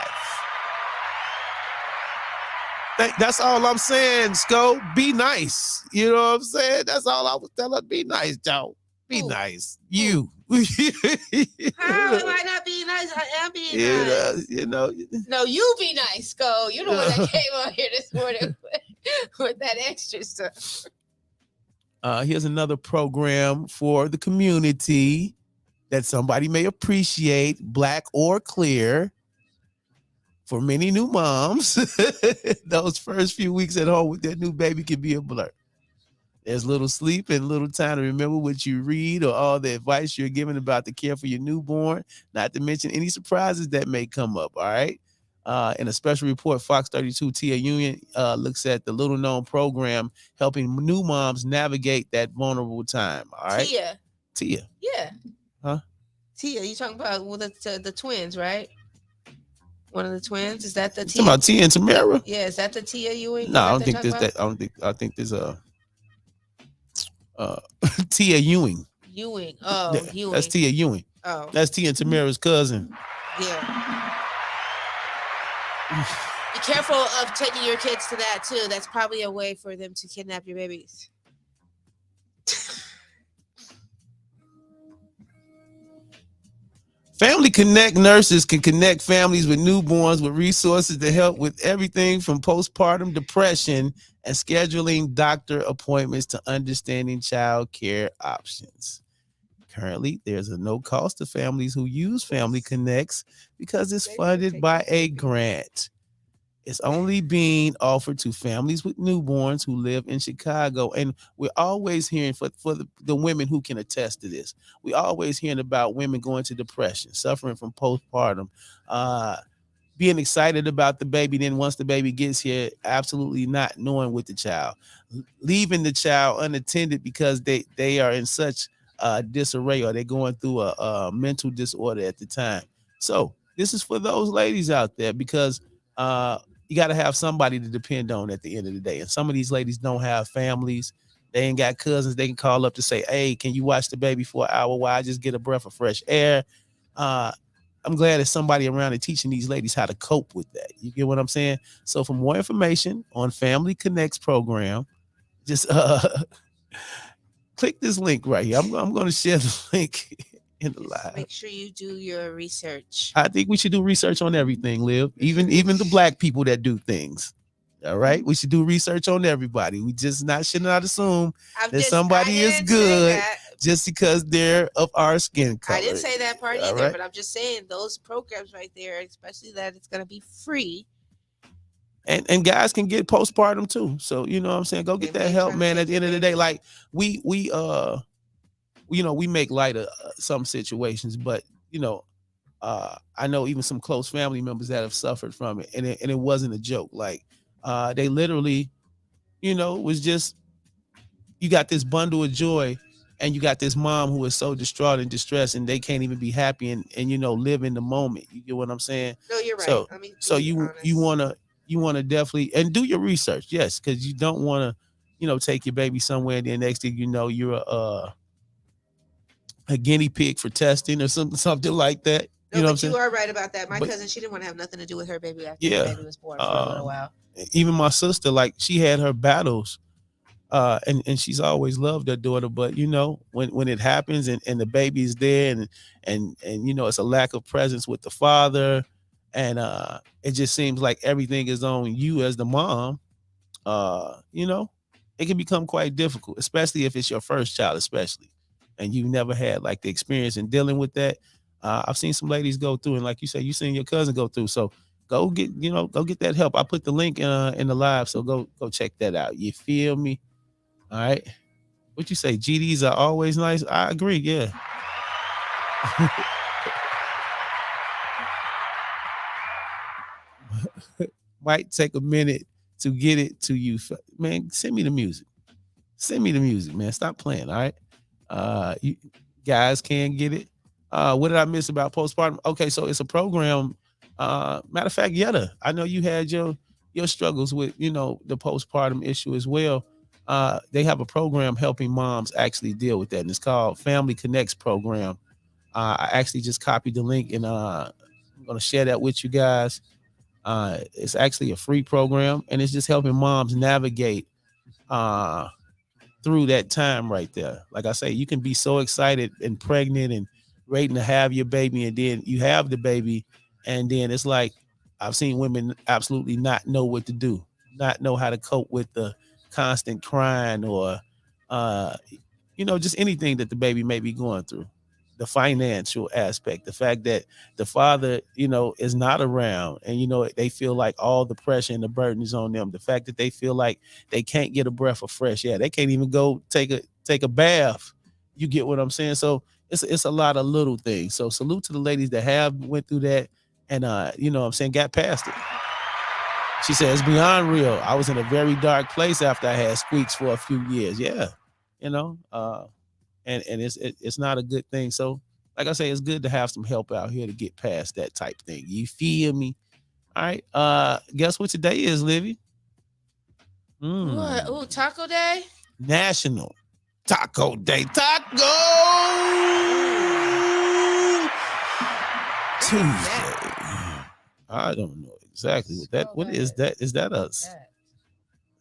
That's all I'm saying, Sco. Be nice. You know what I'm saying? That's all I was telling. Be nice, Joe. Be nice. You. How am I not being nice? I am being nice. No, you be nice, Sco. You're the one that came on here this morning with that extra stuff. Here's another program for the community that somebody may appreciate, black or clear. For many new moms, those first few weeks at home with their new baby can be a blur. There's little sleep and little time to remember what you read or all the advice you're given about the care for your newborn, not to mention any surprises that may come up, all right? In a special report, Fox 32 Tia Union looks at the little-known program helping new moms navigate that vulnerable time, all right? Tia. Yeah. Huh? Tia, you talking about the twins, right? One of the twins? Is that the Tia? Talking about Tia and Tamara? Yeah, is that the Tia Ewing? No, I don't think there's that. I think there's a Tia Ewing. Ewing. Oh, yeah, Ewing. That's Tia Ewing. Oh. That's Tia and Tamara's cousin. Yeah. Be careful of taking your kids to that too. That's probably a way for them to kidnap your babies. Family Connect nurses can connect families with newborns with resources to help with everything from postpartum depression and scheduling doctor appointments to understanding child care options. Currently, there's a no cost to families who use Family Connects because it's funded by a grant. It's only being offered to families with newborns who live in Chicago. And we're always hearing for the women who can attest to this. We're always hearing about women going to depression, suffering from postpartum, being excited about the baby. Then once the baby gets here, absolutely not knowing with the child, leaving the child unattended because they are in such disarray or they're going through a mental disorder at the time. So this is for those ladies out there because you got to have somebody to depend on at the end of the day. And some of these ladies don't have families. They ain't got cousins they can call up to say, hey, can you watch the baby for an hour while I just get a breath of fresh air? I'm glad there's somebody around and teaching these ladies how to cope with that. You get what I'm saying? So for more information on Family Connects program, just click this link right here. I'm going to share the link in the live. Make sure you do your research. I think we should do research on everything, Liv. Even the black people that do things. All right, we should do research on everybody. We just should not assume that somebody is good just because they're of our skin color. I didn't say that part either, right? But I'm just saying those programs right there, especially that it's going to be free. And guys can get postpartum too. So you know what I'm saying? Go get that help, man. At the end of the day, like we make light of some situations, but I know even some close family members that have suffered from it, and it wasn't a joke. Like They literally, was just, you got this bundle of joy, and you got this mom who is so distraught and distressed, and they can't even be happy and live in the moment. You get what I'm saying? No, you're right. So, I mean, so you wanna definitely, and do your research, yes, because you don't want to, take your baby somewhere, and then next thing you know, you're a guinea pig for testing or something like that. No, What I'm but saying? you are right about that. My But- cousin, she didn't want to have nothing to do with her baby after Yeah. the baby was born for a little while. Even my sister, like, she had her battles, and she's always loved her daughter, but when it happens, and the baby's there, and it's a lack of presence with the father, and it just seems like everything is on you as the mom. It can become quite difficult, especially if it's your first child, especially, and you've never had like the experience in dealing with that. I've seen some ladies go through, and like you said, you seen your cousin go through. So go get that help. I put the link in the live, so go check that out. You feel me? All right. What you say? GDs are always nice. I agree. Yeah. Might take a minute to get it to you, man. Send me the music. Send me the music, man. Stop playing. All right. You guys can get it. What did I miss about postpartum? Okay, so it's a program. Matter of fact, Yetta, I know you had your struggles with the postpartum issue as well. They have a program helping moms actually deal with that, and it's called Family Connects program. I actually just copied the link, and I'm gonna share that with you guys. It's actually a free program, and it's just helping moms navigate through that time right there. Like I say, you can be so excited and pregnant and waiting to have your baby, and then you have the baby, and then it's like, I've seen women absolutely not know what to do, not know how to cope with the constant crying, or just anything that the baby may be going through. The financial aspect, the fact that the father, is not around, and they feel like all the pressure and the burden is on them. The fact that they feel like they can't get a breath of fresh air, they can't even go take a bath. You get what I'm saying? So it's a lot of little things. So salute to the ladies that have went through that, and got past it. She said, it's beyond real. I was in a very dark place after I had squeaks for a few years. Yeah, and it's not a good thing. So, like I say, it's good to have some help out here to get past that type thing. You feel me? All right. Guess what today is, Livy? What? Oh, Taco Day? National Taco Day. Taco Tuesday. I don't know exactly what that. What is that? Is that us?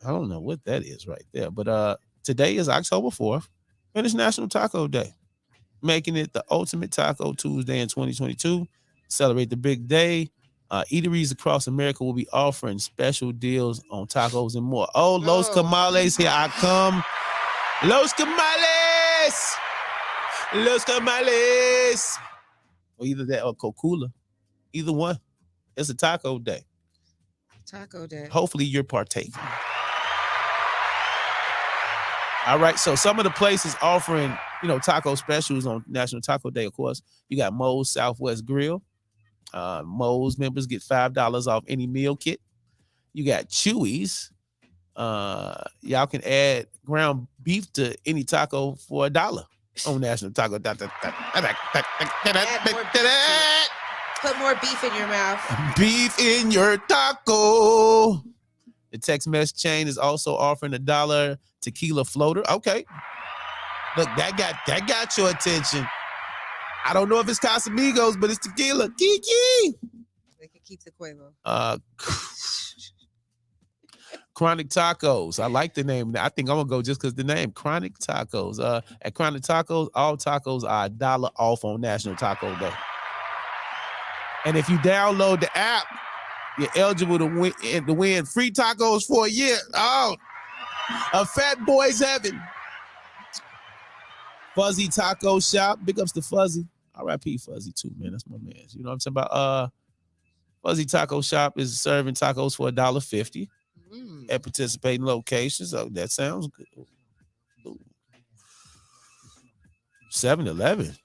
I don't know what that is right there. But today is October 4th. And it's National Taco Day, making it the ultimate Taco Tuesday in 2022. Celebrate the big day. Eateries across America will be offering special deals on tacos and more. Oh, Los Camales, here I come. Los Camales. Los Camales. Or either that or Coca-Cola. Either one. It's a Taco Day. Taco Day. Hopefully you're partaking. All right, so some of the places offering, taco specials on National Taco Day, of course, you got Moe's Southwest Grill. Moe's members get $5 off any meal kit. You got Chewy's. Y'all can add ground beef to any taco for $1 on National Taco Day. Put more beef in your mouth. Beef in your taco. The Tex-Mex chain is also offering $1 tequila floater. Okay. Look, that got your attention. I don't know if it's Casamigos, but it's tequila. Kiki. They can keep the Quavo. Chronic Tacos. I like the name. I think I'm gonna go just because the name. Chronic Tacos. At Chronic Tacos, all tacos are $1 off on National Taco Day. And if you download the app, you're eligible to win free tacos for a year. Oh, a fat boy's heaven. Fuzzy Taco Shop. Big ups to Fuzzy. R.I.P. Fuzzy too, man. That's my man. You know what I'm talking about? Fuzzy Taco Shop is serving tacos for $1.50 at participating locations. Oh, that sounds good. 7-Eleven.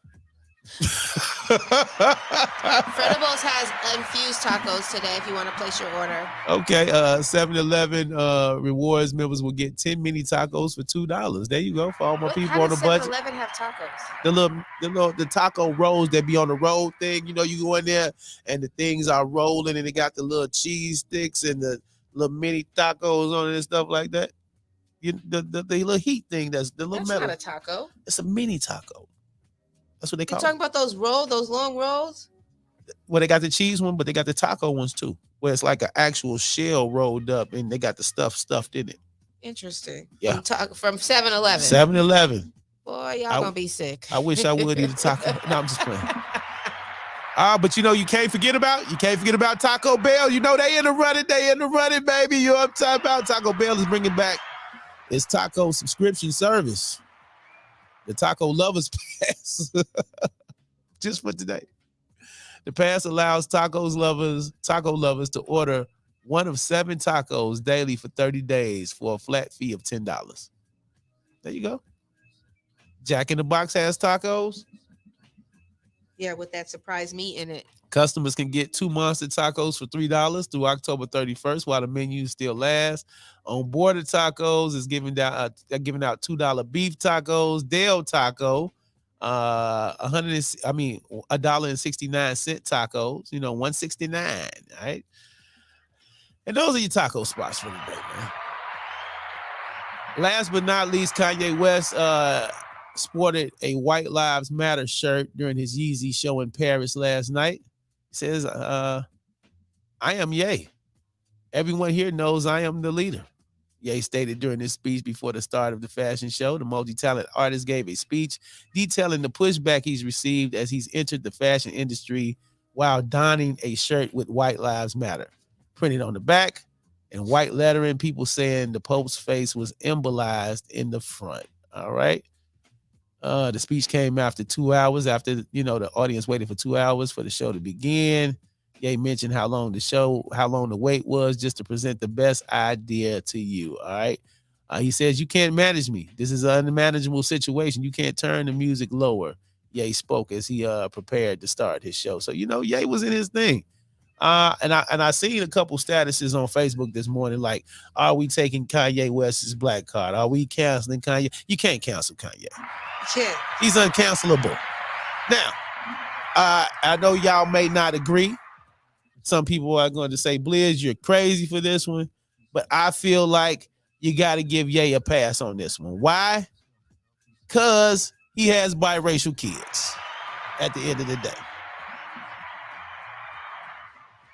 Fredibles has infused tacos today if you want to place your order. Okay, 7-Eleven rewards members will get 10 mini tacos for $2. There you go for all my people on the budget. 7-Eleven have tacos? The taco rolls that be on the roll thing. You know, you go in there and the things are rolling and they got the little cheese sticks and the little mini tacos on it and stuff like that. The little heat thing that's the little metal. That's not a taco. It's a mini taco. That's what they call it. You're talking about those long rolls? Well, they got the cheese one, but they got the taco ones too, where it's like an actual shell rolled up and they got the stuff stuffed in it. Interesting. Yeah. From 7-Eleven. 7-Eleven. Boy, y'all gonna be sick. I wish I would eat a taco. No, I'm just playing. But you know, you can't forget about Taco Bell. You know, they in the running, baby. You're up talking about Taco Bell is bringing back its taco subscription service. The Taco Lovers Pass. Just for today. The pass allows taco lovers to order one of 7 tacos daily for 30 days for a flat fee of $10. There you go. Jack in the Box has tacos. Yeah, with that surprise meat in it. Customers can get 2 monster tacos for $3 through October 31st while the menu still lasts. On board the tacos is giving out $2 beef tacos, Del Taco, $1.69 tacos, you know, $1.69, right? And those are your taco spots for the day, man. Last but not least, Kanye West sported a White Lives Matter shirt during his Yeezy show in Paris last night. He says, I am Ye. Everyone here knows I am the leader. Ye stated during his speech before the start of the fashion show. The multi-talented artist gave a speech detailing the pushback he's received as he's entered the fashion industry while donning a shirt with White Lives Matter printed on the back and white lettering, people saying the Pope's face was embolized in the front. All right. The speech came after 2 hours, after, the audience waited for 2 hours for the show to begin. Ye mentioned how long the wait was just to present the best idea to you. All right. He says, you can't manage me. This is an unmanageable situation. You can't turn the music lower. Ye spoke as he prepared to start his show. So, Ye was in his thing. And I seen a couple statuses on Facebook this morning, like, are we taking Kanye West's black card? Are we canceling Kanye? You can't cancel Kanye. Yeah. He's uncancelable. Now, I know y'all may not agree. Some people are going to say, Blizz, you're crazy for this one. But I feel like you got to give Ye a pass on this one. Why? Because he has biracial kids at the end of the day.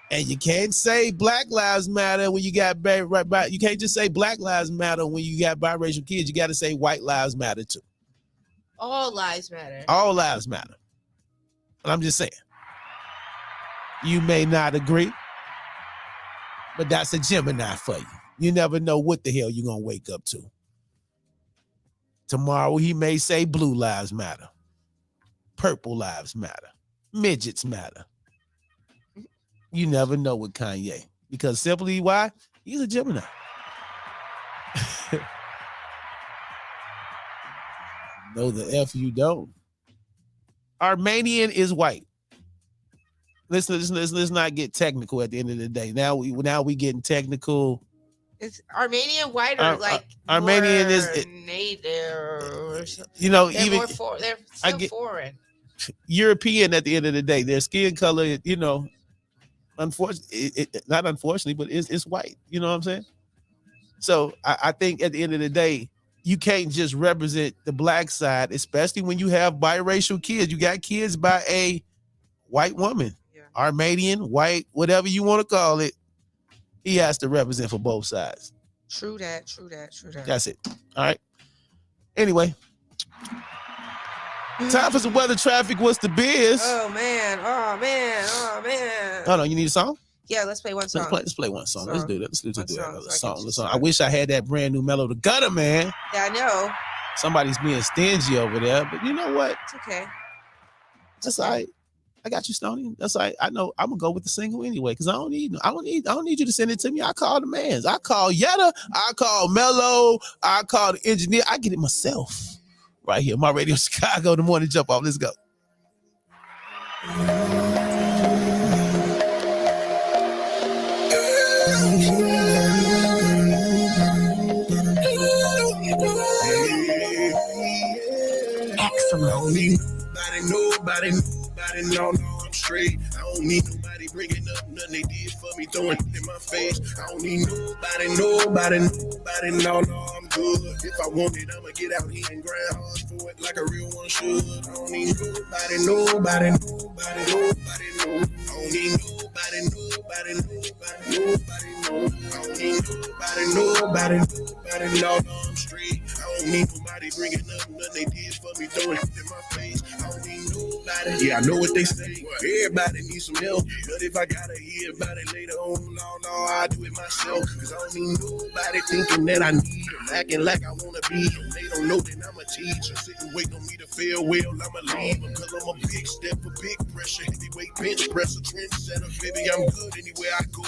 And you can't say Black Lives Matter when you got you can't just say Black Lives Matter when you got biracial kids. You got to say White Lives Matter too. All lives matter. All lives matter. And I'm just saying. You may not agree, but that's a Gemini for you. You never know what the hell you're going to wake up to. Tomorrow he may say blue lives matter. Purple lives matter. Midgets matter. You never know with Kanye. Because simply why? He's a Gemini. No, the F you don't. Armenian is white. Let's not get technical at the end of the day. Now we getting technical. Is Armenian white or like Armenian more is native? They're even they're still foreign. European at the end of the day. Their skin color, unfortunately, not unfortunately, but it's white. You know what I'm saying? So I think at the end of the day, you can't just represent the black side, especially when you have biracial kids. You got kids by a white woman, Armenian, white, whatever you want to call it. He has to represent for both sides. True that. That's it. All right. Anyway, time for some weather traffic. What's the biz? Oh man. Hold on, you need a song? Yeah, let's play one song. Let's play one song. Let's do that. Let's do another song. I wish I had that brand new Mellow the Gutter, man. Yeah, I know. Somebody's being stingy over there, but you know what? It's okay. That's all right. I got you, Stoney. That's all right. I know I'm gonna go with the single anyway, because I don't need you to send it to me. I call the mans. I call Yetta. I call Mellow. I call the engineer. I get it myself. Right here, my Radio Chicago, the morning jump off. Let's go. Excellent. I don't need nobody, no, I'm straight. I don't need nobody bringing up nothing they did for me, throwing it in my face. I don't need nobody, no, I'm good. If I want it, I'ma get out here and grind hard for it like a real one should. I don't need nobody, no. I don't need nobody, no. I don't need nobody, no, I'm straight. I don't need nobody bringing up nothing they did for me, throwing it in my face. I don't need nobody. Yeah, I know what they say. Everybody needs some help. But if I gotta hear about it later on, no, I do it myself. Cause I don't need nobody thinking that I need them, acting like I wanna be them. They don't know that I'm a teacher. Sitting waiting on me to fail well, I'ma leave them. Cause I'm a big step for big pressure. Heavyweight bench presser, trendsetter. Baby, I'm good anywhere I go.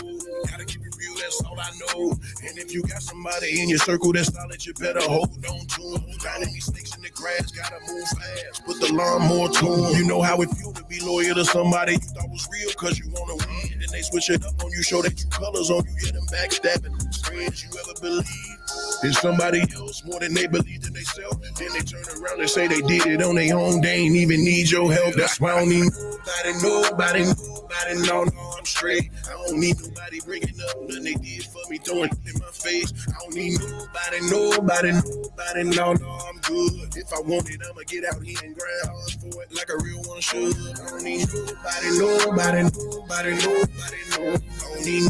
Gotta keep it real, that's all I know. And if you got somebody in your circle that's solid, you better hold on to them. Finding these snakes in the grass, gotta move fast. Put the lawnmower to them. You know how it feels to be loyal to somebody you thought was real cause you wanna win. Then they switch it up on you, show that you colors on you, yeah, them backstabbing. Friends you ever believe in somebody else more than they believe in themselves. Then they turn around and say they did it on their own. They ain't even need your help. That's why I don't need nobody, no, I'm straight. I don't need nobody bringing up nothing they did for me, throwing it in my face. I don't need nobody, no, I'm good. If I want it, I'ma get out here and grind hard for it like a real one should. I don't need nobody, no. I don't need nobody, no. I don't need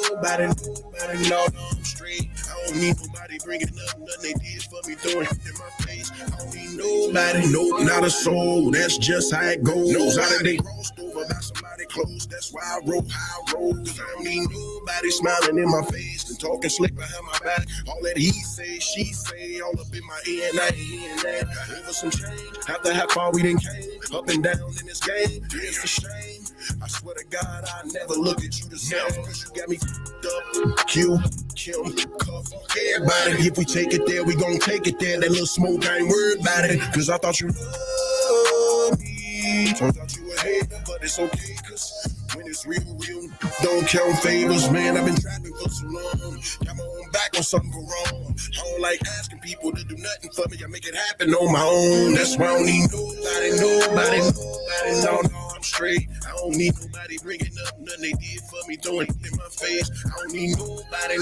nobody, no, I'm straight. I don't need nobody bringing up nothing they did for me, throwing it in my face. I don't need nobody, no, not a soul. That's just how it goes. Knows how they crossed over by somebody close. That's why I roll how I roll. Cause I don't need nobody smiling in my face and talking slick behind my back. All that he say, she say, all up in my ear and I ain't hearing that. Over some change, after how far we done came, up and down in this game, it's a shame. I swear to God, I never look at you the same. Cause you got me f***ed up. Q, Kim, cuff, everybody. If we take it there, we gon' take it there. That little smoke, I ain't worried about it. Cause I thought you loved me. Turns out you a hater, but it's okay. Cause when it's real, don't count favors, man. I've been trapping for so long. Got my own back when something go wrong. I don't like asking people to do nothing for me. I make it happen on my own. That's why I don't need nobody, no, I'm straight. I don't need nobody bringing up nothing they did for me, throwing it in my face. I don't need nobody,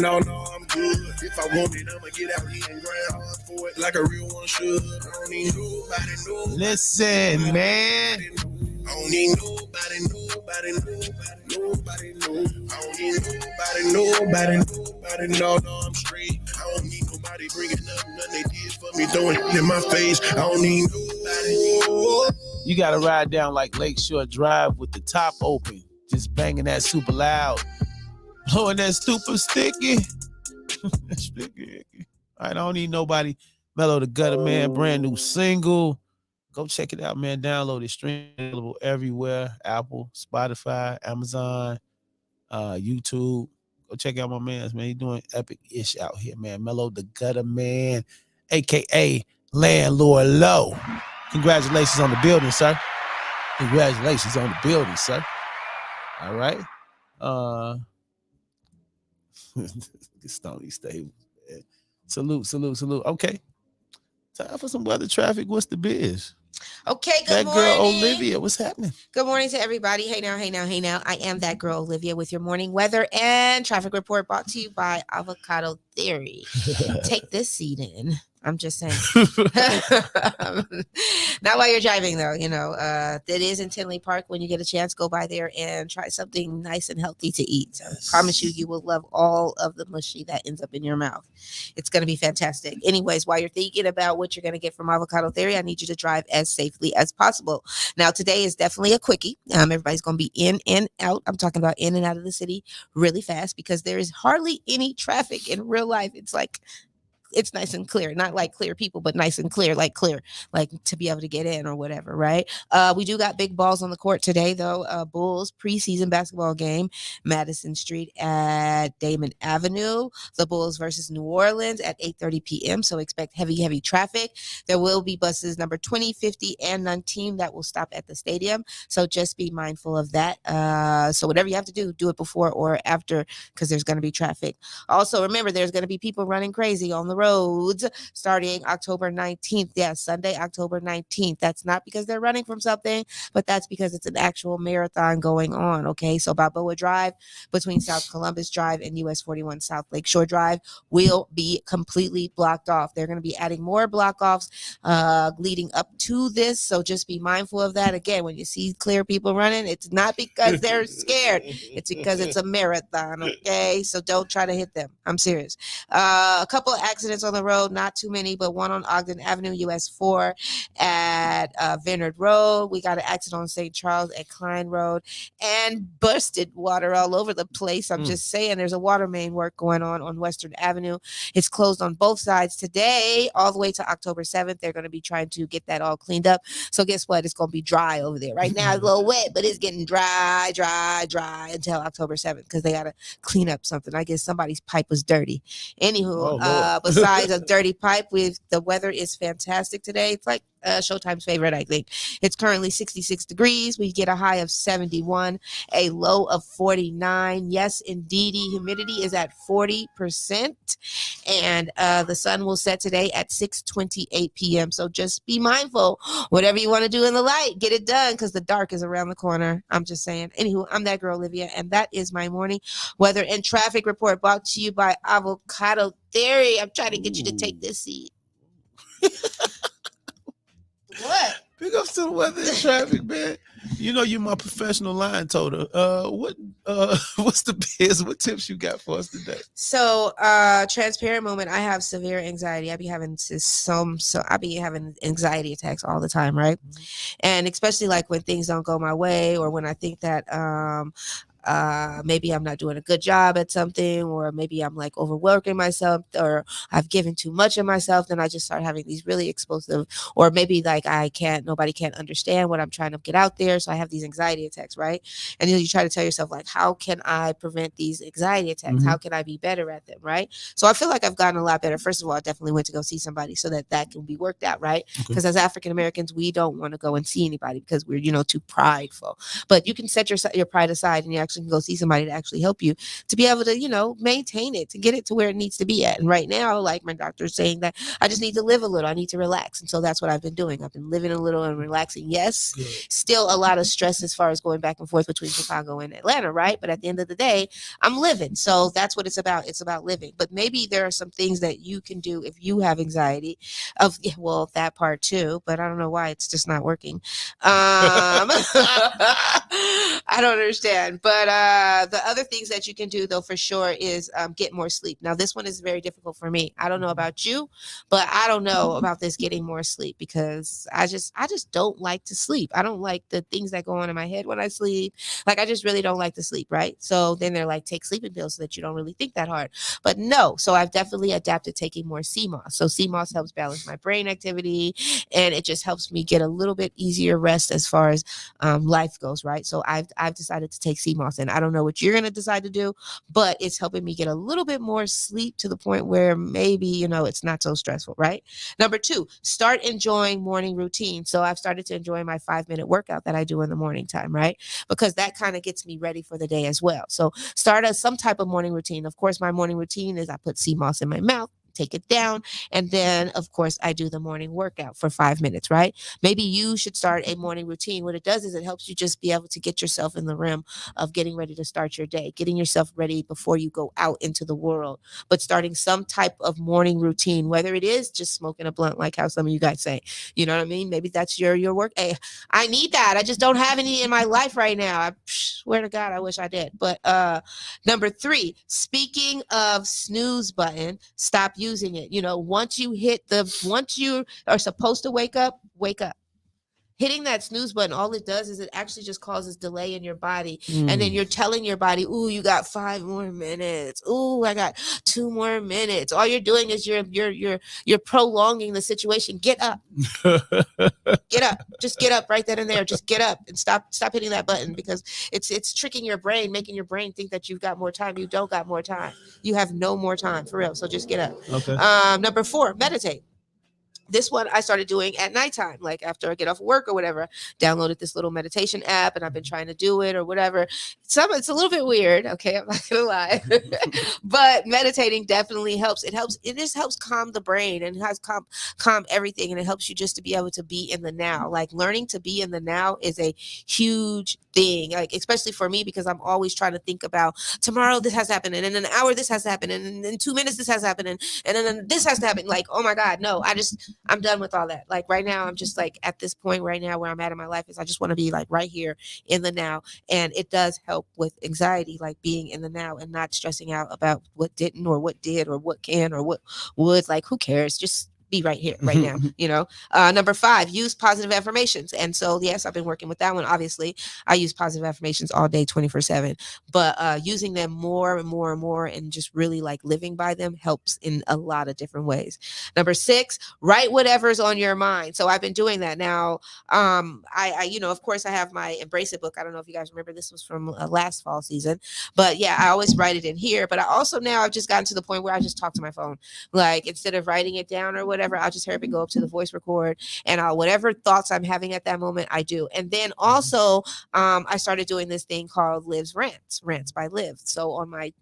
no, I'm good. If I want it, I'ma get out here and grind hard for it like a real one should. I don't need nobody, Listen, man. I don't need nobody, no. I don't need nobody, no, I'm straight. I don't need nobody bringing up nothing they did for me, throwing it in my face. I don't need nobody. You gotta ride down like Lakeshore Drive with the top open, just banging that super loud, blowing that super sticky. I don't need nobody. Mellow the Gutter Man, brand new single. Go check it out, man. Download it. Stream available everywhere. Apple, Spotify, Amazon, YouTube. Go check out my man. He's doing epic-ish out here, man. Mellow the Gutter Man, a.k.a. Landlord Low. Congratulations on the building, sir. Congratulations on the building, sir. All right. Stony Stable. Salute. Okay. Time for some weather traffic. What's the biz? Okay, good morning. That girl Olivia, what's happening? Good morning to everybody. Hey now. I am that girl Olivia with your morning weather and traffic report brought to you by Avocado Theory. Take this seat in. I'm just saying. Not while you're driving, though. It is in Tinley Park. When you get a chance, go by there and try something nice and healthy to eat. I promise you will love all of the mushy that ends up in your mouth. It's going to be fantastic. Anyways, while you're thinking about what you're going to get from Avocado Theory, I need you to drive as safely as possible. Now, today is definitely a quickie. Everybody's going to be in and out. I'm talking about in and out of the city really fast because there is hardly any traffic in real life. It's like it's nice and clear, not like clear people, but nice and clear, like to be able to get in or whatever, right? We do got big balls on the court today, though. Bulls preseason basketball game, Madison Street at Damon Avenue. The Bulls versus New Orleans at 8:30 p.m. So expect heavy traffic. There will be buses number 20, 50, and 19 that will stop at the stadium. So just be mindful of that. So whatever you have to do it before or after, because there's going to be traffic. Also, remember, there's going to be people running crazy on the roads starting October 19th. Yeah, Sunday, October 19th. That's not because they're running from something, but that's because it's an actual marathon going on. Okay, so Balboa Drive between South Columbus Drive and US 41 South Lakeshore Drive will be completely blocked off. They're going to be adding more block offs leading up to this. So just be mindful of that. Again, when you see clear people running, it's not because they're scared. It's because it's a marathon. Okay, so don't try to hit them. I'm serious. A couple of accidents on the road, not too many, but one on Ogden Avenue, US 4 at Vineyard Road. We got an accident on St. Charles at Klein Road, and busted water all over the place. I'm just saying, there's a water main work going on Western Avenue. It's closed on both sides today, all the way to October 7th. They're going to be trying to get that all cleaned up. So guess what? It's going to be dry over there. Right now, it's a little wet, but it's getting dry until October 7th, because they got to clean up something. I guess somebody's pipe was dirty. Anywho, besides a dirty pipe, the weather is fantastic today. It's like Showtime's favorite, I think. It's currently 66 degrees. We get a high of 71, a low of 49. Yes, indeed, humidity is at 40%, and the sun will set today at 6:28 p.m. So just be mindful. Whatever you want to do in the light, get it done, because the dark is around the corner. I'm just saying. Anywho, I'm that girl, Olivia, and that is my morning weather and traffic report, brought to you by Avocado Theory. I'm trying to get you to take this seat. What? Big ups to the weather and traffic, man. You know, you're my professional line toter. What's the biz? What tips you got for us today? So, transparent moment. I have severe anxiety. I be having anxiety attacks all the time, right? And especially like when things don't go my way, or when I think that maybe I'm not doing a good job at something, or maybe I'm like overworking myself, or I've given too much of myself, then I just start having these really explosive, or maybe like nobody can't understand what I'm trying to get out there. So I have these anxiety attacks, right? And then you try to tell yourself, like, how can I prevent these anxiety attacks? How can I be better at them, right? So I feel like I've gotten a lot better. First of all, I definitely went to go see somebody so that can be worked out, right? Because as African Americans, we don't want to go and see anybody because we're, too prideful. But you can set your pride aside, and you actually can go see somebody to actually help you to be able to, maintain it, to get it to where it needs to be at. And right now, like my doctor's saying that I just need to live a little. I need to relax. And so that's what I've been doing. I've been living a little and relaxing. Yes, still a lot of stress as far as going back and forth between Chicago and Atlanta, right? But at the end of the day, I'm living. So that's what it's about. It's about living. But maybe there are some things that you can do if you have anxiety that part too, but I don't know why it's just not working. I don't understand. But the other things that you can do, though, for sure, is get more sleep. Now, this one is very difficult for me. I don't know about you, but I don't know about this getting more sleep, because I just don't like to sleep. I don't like the things that go on in my head when I sleep. Like, I just really don't like to sleep, right? So then they're like, take sleeping pills so that you don't really think that hard. But no, so I've definitely adapted taking more sea moss. So sea moss helps balance my brain activity, and it just helps me get a little bit easier rest as far as life goes, right? So I've decided to take sea moss, and I don't know what you're going to decide to do, but it's helping me get a little bit more sleep to the point where maybe, it's not so stressful, right? Number 2, start enjoying morning routine. So I've started to enjoy my 5-minute workout that I do in the morning time, right? Because that kind of gets me ready for the day as well. So start some type of morning routine. Of course, my morning routine is I put sea moss in my mouth, take it down, and then of course I do the morning workout for 5 minutes, right? Maybe you should start a morning routine. What it does is it helps you just be able to get yourself in the realm of getting ready to start your day, getting yourself ready before you go out into the world, but starting some type of morning routine, whether it is just smoking a blunt, like how some of you guys say, you know what I mean? Maybe that's your work. Hey, I need that. I just don't have any in my life right now. I swear to God, I wish I did. But number 3, speaking of snooze button, stop using it. Once you are supposed to wake up, wake up. hitting that snooze button, all it does is it actually just causes delay in your body. And then you're telling your body, ooh, you got 5 more minutes. Ooh, I got 2 more minutes. All you're doing is you're prolonging the situation. Get up. Get up. Just get up right then and there. Just get up and stop hitting that button, because it's tricking your brain, making your brain think that you've got more time. You don't got more time. You have no more time, for real. So just get up. Okay. Number 4, meditate. This one I started doing at nighttime, like after I get off work or whatever. Downloaded this little meditation app, and I've been trying to do it or whatever. It's a little bit weird, okay, I'm not gonna lie. But meditating definitely helps. It just helps calm the brain, and it has calm everything, and it helps you just to be able to be in the now. Like, learning to be in the now is a huge thing, like especially for me, because I'm always trying to think about tomorrow this has happened, and in an hour this has happened, and in 2 minutes this has happened, and then this has to happen. Like, oh my God, no, I'm done with all that. Like, right now, I'm just like at this point right now where I'm at in my life is I just want to be like right here in the now. And it does help with anxiety, like being in the now and not stressing out about what didn't or what did or what can or what would. Like, who cares? Just be right here, right now, you know. Number 5, use positive affirmations. And so, yes, I've been working with that one. Obviously, I use positive affirmations all day, 24/7. But using them more and more and more, and just really like living by them, helps in a lot of different ways. Number 6, write whatever's on your mind. So I've been doing that now. I you know, of course, I have my Embrace It book. I don't know if you guys remember, this was from last fall season. But yeah, I always write it in here. But I also now I've just gotten to the point where I just talk to my phone. Like, instead of writing it down or whatever, I'll just hurry up and go up to the voice record, and whatever thoughts I'm having at that moment, I do. And then also, I started doing this thing called Liv's Rants by Liv. So on my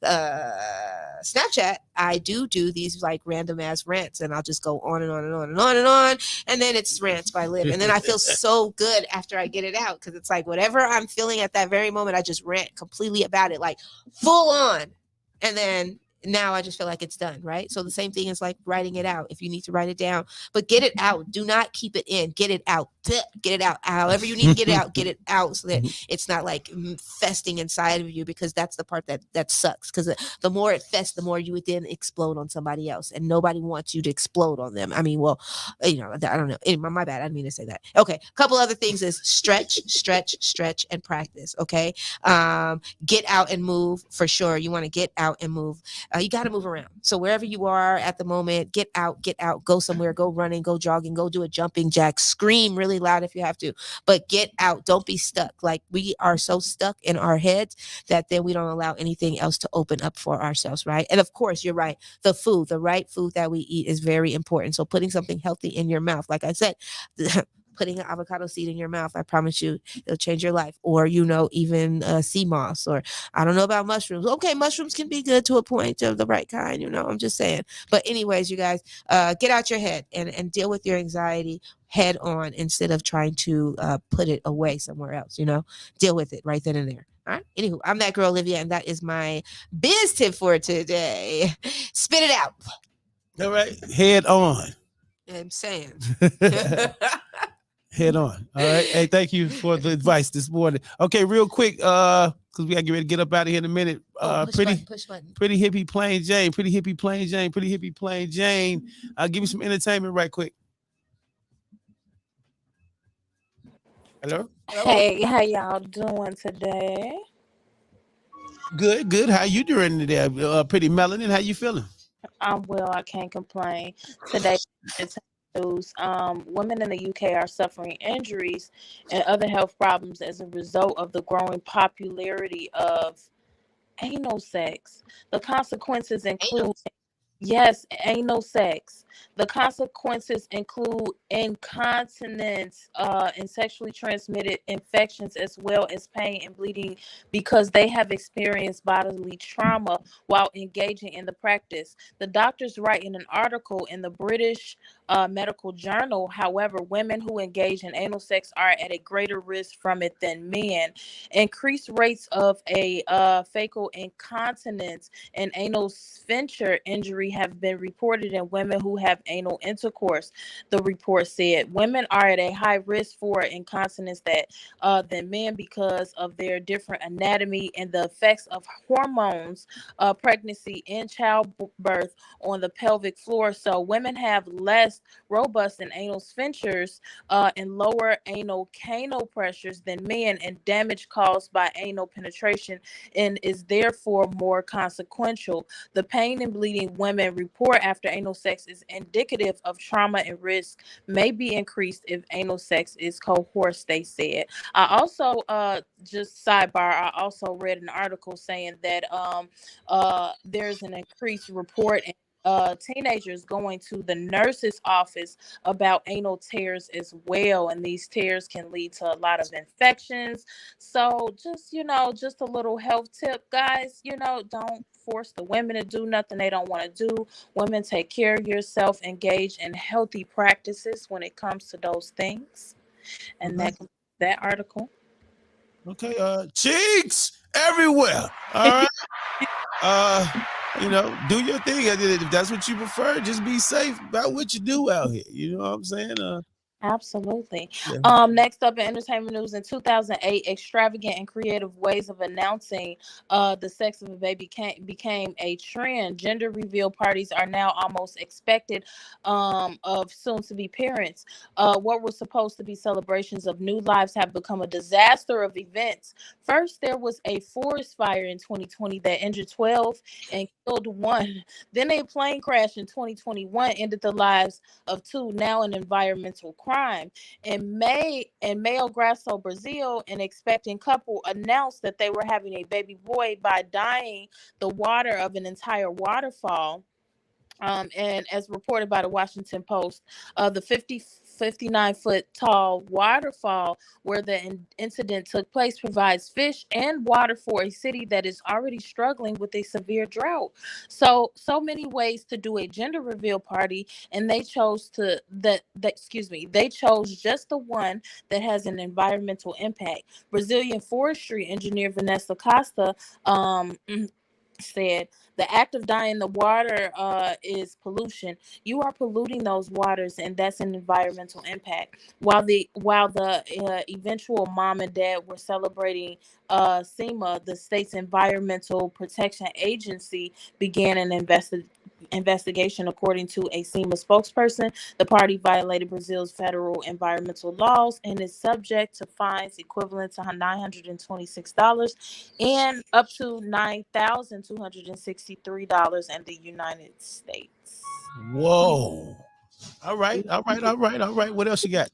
Snapchat, I do these like random ass rants, and I'll just go on and on and on and on and on, and then it's Rants by Liv, and then I feel so good after I get it out, because it's like whatever I'm feeling at that very moment, I just rant completely about it, like full on, and then now I just feel like it's done, right? So the same thing is like writing it out. If you need to write it down, but get it out. Do not keep it in. Get it out. Get it out. However you need to get it out, get it out, so that it's not like festing inside of you, because that's the part that sucks. Because the more it fests, the more you would then explode on somebody else, and nobody wants you to explode on them. I mean, well, you know, I don't know. My bad. I didn't mean to say that. Okay. A couple other things is stretch, and practice. Okay. Get out and move, for sure. You want to get out and move. You got to move around. So wherever you are at the moment, get out, go somewhere, go running, go jogging, go do a jumping jack, scream really loud if you have to, but get out. Don't be stuck. Like, we are so stuck in our heads that then we don't allow anything else to open up for ourselves, right? And of course, you're right. The right food that we eat is very important. So putting something healthy in your mouth, like I said, putting an avocado seed in your mouth, I promise you, it'll change your life. Or, you know, even sea moss, or I don't know about mushrooms. Okay, mushrooms can be good to a point, of the right kind, you know, I'm just saying. But anyways, you guys, get out your head and deal with your anxiety head on, instead of trying to put it away somewhere else, you know. Deal with it right then and there. All right. Anywho, I'm that girl Olivia, and that is my biz tip for today. Spit it out. All right. Head on. I'm saying. Head on. All right. Hey, thank you for the advice this morning. Okay, real quick, because we gotta get ready to get up out of here in a minute. Push button. Pretty hippie plain Jane. Give me some entertainment right quick. Hello? Hey, how y'all doing today? Good. How you doing today? Pretty Melanin, how you feeling? I'm well, I can't complain. Today, it's news. Women in the UK are suffering injuries and other health problems as a result of the growing popularity of anal sex. The consequences include anal sex. The consequences include incontinence and sexually transmitted infections, as well as pain and bleeding, because they have experienced bodily trauma while engaging in the practice. The doctors write in an article in the British Medical Journal. However, women who engage in anal sex are at a greater risk from it than men. Increased rates of a fecal incontinence and anal sphincter injury have been reported in women who have have anal intercourse. The report said women are at a high risk for incontinence than men because of their different anatomy and the effects of hormones, pregnancy, and childbirth on the pelvic floor. So women have less robust and anal sphincters and lower anal canal pressures than men, and damage caused by anal penetration and is therefore more consequential. The pain and bleeding women report after anal sex is indicative of trauma, and risk may be increased if anal sex is coerced, they said. I also just sidebar, I also read an article saying that there's an increased report in teenagers going to the nurse's office about anal tears as well, and these tears can lead to a lot of infections. So just, just a little health tip, guys. Don't force the women to do nothing they don't want to do. Women, take care of yourself, engage in healthy practices when it comes to those things. And that article. Okay, cheeks everywhere. All right. Do your thing. If that's what you prefer, just be safe about what you do out here. You know what I'm saying? Absolutely. Yeah. Next up in entertainment news, in 2008, extravagant and creative ways of announcing the sex of a baby became a trend. Gender reveal parties are now almost expected of soon-to-be parents. What were supposed to be celebrations of new lives have become a disaster of events. First, there was a forest fire in 2020 that injured 12 and killed 1. Then a plane crash in 2021 ended the lives of 2, now an environmental crime. In Maio Grasso, Brazil, an expecting couple announced that they were having a baby boy by dyeing the water of an entire waterfall. And as reported by the Washington Post, the 59-foot tall waterfall where the incident took place provides fish and water for a city that is already struggling with a severe drought. So many ways to do a gender reveal party, and they chose they chose just the one that has an environmental impact. Brazilian forestry engineer Vanessa Costa said the act of dyeing the water is pollution. You are polluting those waters, and that's an environmental impact. While the eventual mom and dad were celebrating, SEMA, the state's environmental protection agency, began an investigation. According to a SEMA spokesperson, the party violated Brazil's federal environmental laws and is subject to fines equivalent to $926 and up to $9,263 in the United States. Whoa. All right. What else you got?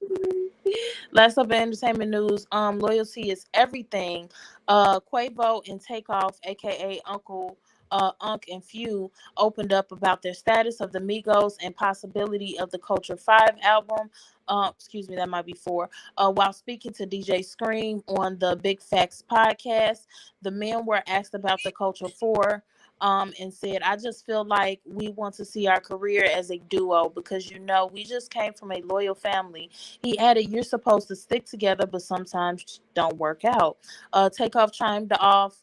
Last up in entertainment news, loyalty is everything. Quavo and Takeoff, aka Unc and Few, opened up about their status of the Migos and possibility of the Culture 5 album. That might be 4. While speaking to DJ Scream on the Big Facts podcast, the men were asked about the Culture 4. And said, I just feel like we want to see our career as a duo because, we just came from a loyal family. He added, you're supposed to stick together, but sometimes don't work out. Takeoff chimed off,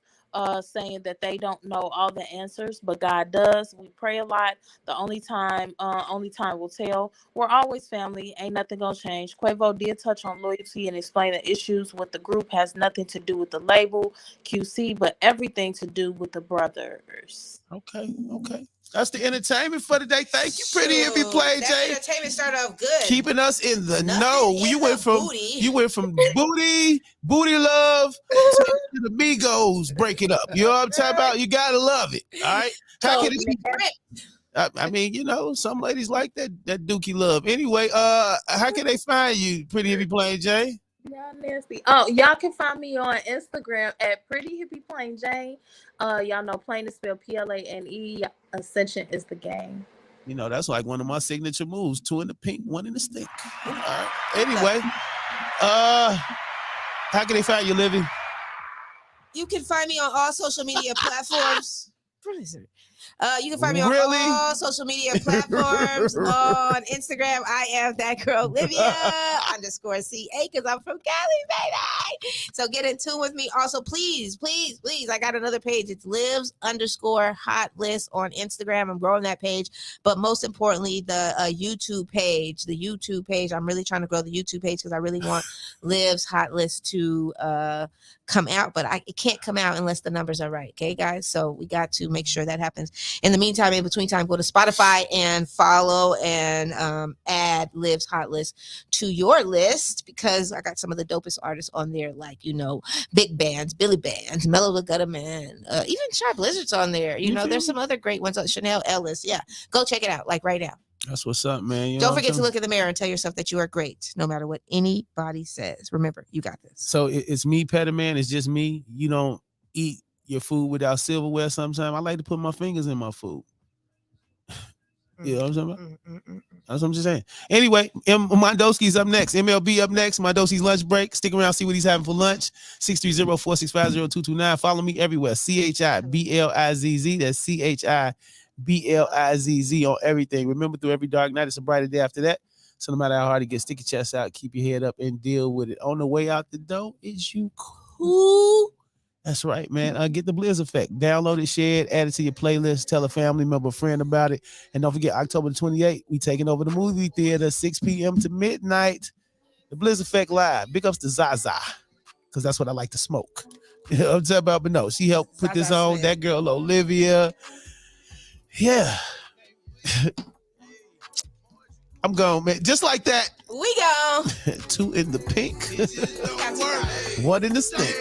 saying that they don't know all the answers, but God does. We pray a lot. The only time will tell. We're always family. Ain't nothing gonna change. Quavo did touch on loyalty and explain the issues with the group has nothing to do with the label, QC, but everything to do with the brothers. Okay. That's the entertainment for today. Thank you, Pretty Hippie Play, Jay. Entertainment started off good. Keeping us in the know. You went from booty love to the Migos break it up. You know what I'm talking about? You gotta love it. All right. How can it be? I mean, some ladies like that dookie love. Anyway, how can they find you, Pretty Hippie Play, Jay? Y'all nasty. Oh, y'all can find me on Instagram at Pretty Hippie Plain Jane. Y'all know Plain is spelled PLANE. Ascension is the game. That's like one of my signature moves. 2 in the pink, 1 in the stink. All right. Anyway, how can they find you, Livy? You can find me on all social media platforms. You can find me on all social media platforms. On Instagram, I am that girl Olivia _CA because I'm from Cali, baby. So get in tune with me. Also, please, I got another page. It's Lives_Hot List on Instagram. I'm growing that page. But most importantly, the YouTube page. I'm really trying to grow the YouTube page because I really want Lives Hot List to come out, but it can't come out unless the numbers are right. Okay, guys? So we got to make sure that happens. In the meantime, in between time, go to Spotify and follow and add Lives Hot List to your list because I got some of the dopest artists on there, like, big bands, Billy Bands, Mellow the Gutter Man, even Chiblizz on there. There's some other great ones. Chanel Ellis. Yeah, go check it out, like right now. That's what's up, man. Don't forget to look in the mirror and tell yourself that you are great, no matter what anybody says. Remember, you got this. So it's me, Petterman. It's just me. You don't eat your food without silverware sometimes. I like to put my fingers in my food. You know what I'm saying about? That's what I'm just saying. Anyway, Mondoski's up next. MLB up next. Mondoski's lunch break. Stick around, see what he's having for lunch. 630-465-0229. Follow me everywhere. CHIBLIZZ. That's CHIBLIZZ on everything. Remember, through every dark night, it's a brighter day after that. So no matter how hard it gets, stick your chest out, keep your head up, and deal with it. On the way out the door, is you cool? That's right, man. Get the Blizz effect. Download it, share it, add it to your playlist, tell a family member, a friend about it. And don't forget, October 28th, we taking over the movie theater, 6 p.m. to midnight. The Blizz effect live. Big ups to Zaza, because that's what I like to smoke. You know what I'm talking about? But no, she helped put this on. That girl, Olivia. Yeah. I'm gone, man. Just like that. We go. 2 in the pink. 1 in the stink.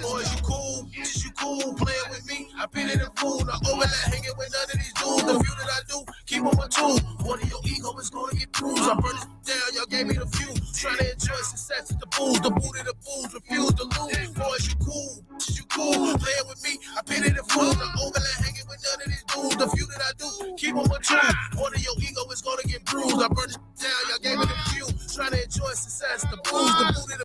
Boys, you cool? Is you cool playing with me? I've been in the food. I overlap hanging with none of these dudes. The few that I do, keep on my tool. One of your ego is going to get bruised. I burn it down. Y'all gave me the few. Trying to enjoy success at the booze. The boot of the booze. Refuse to lose.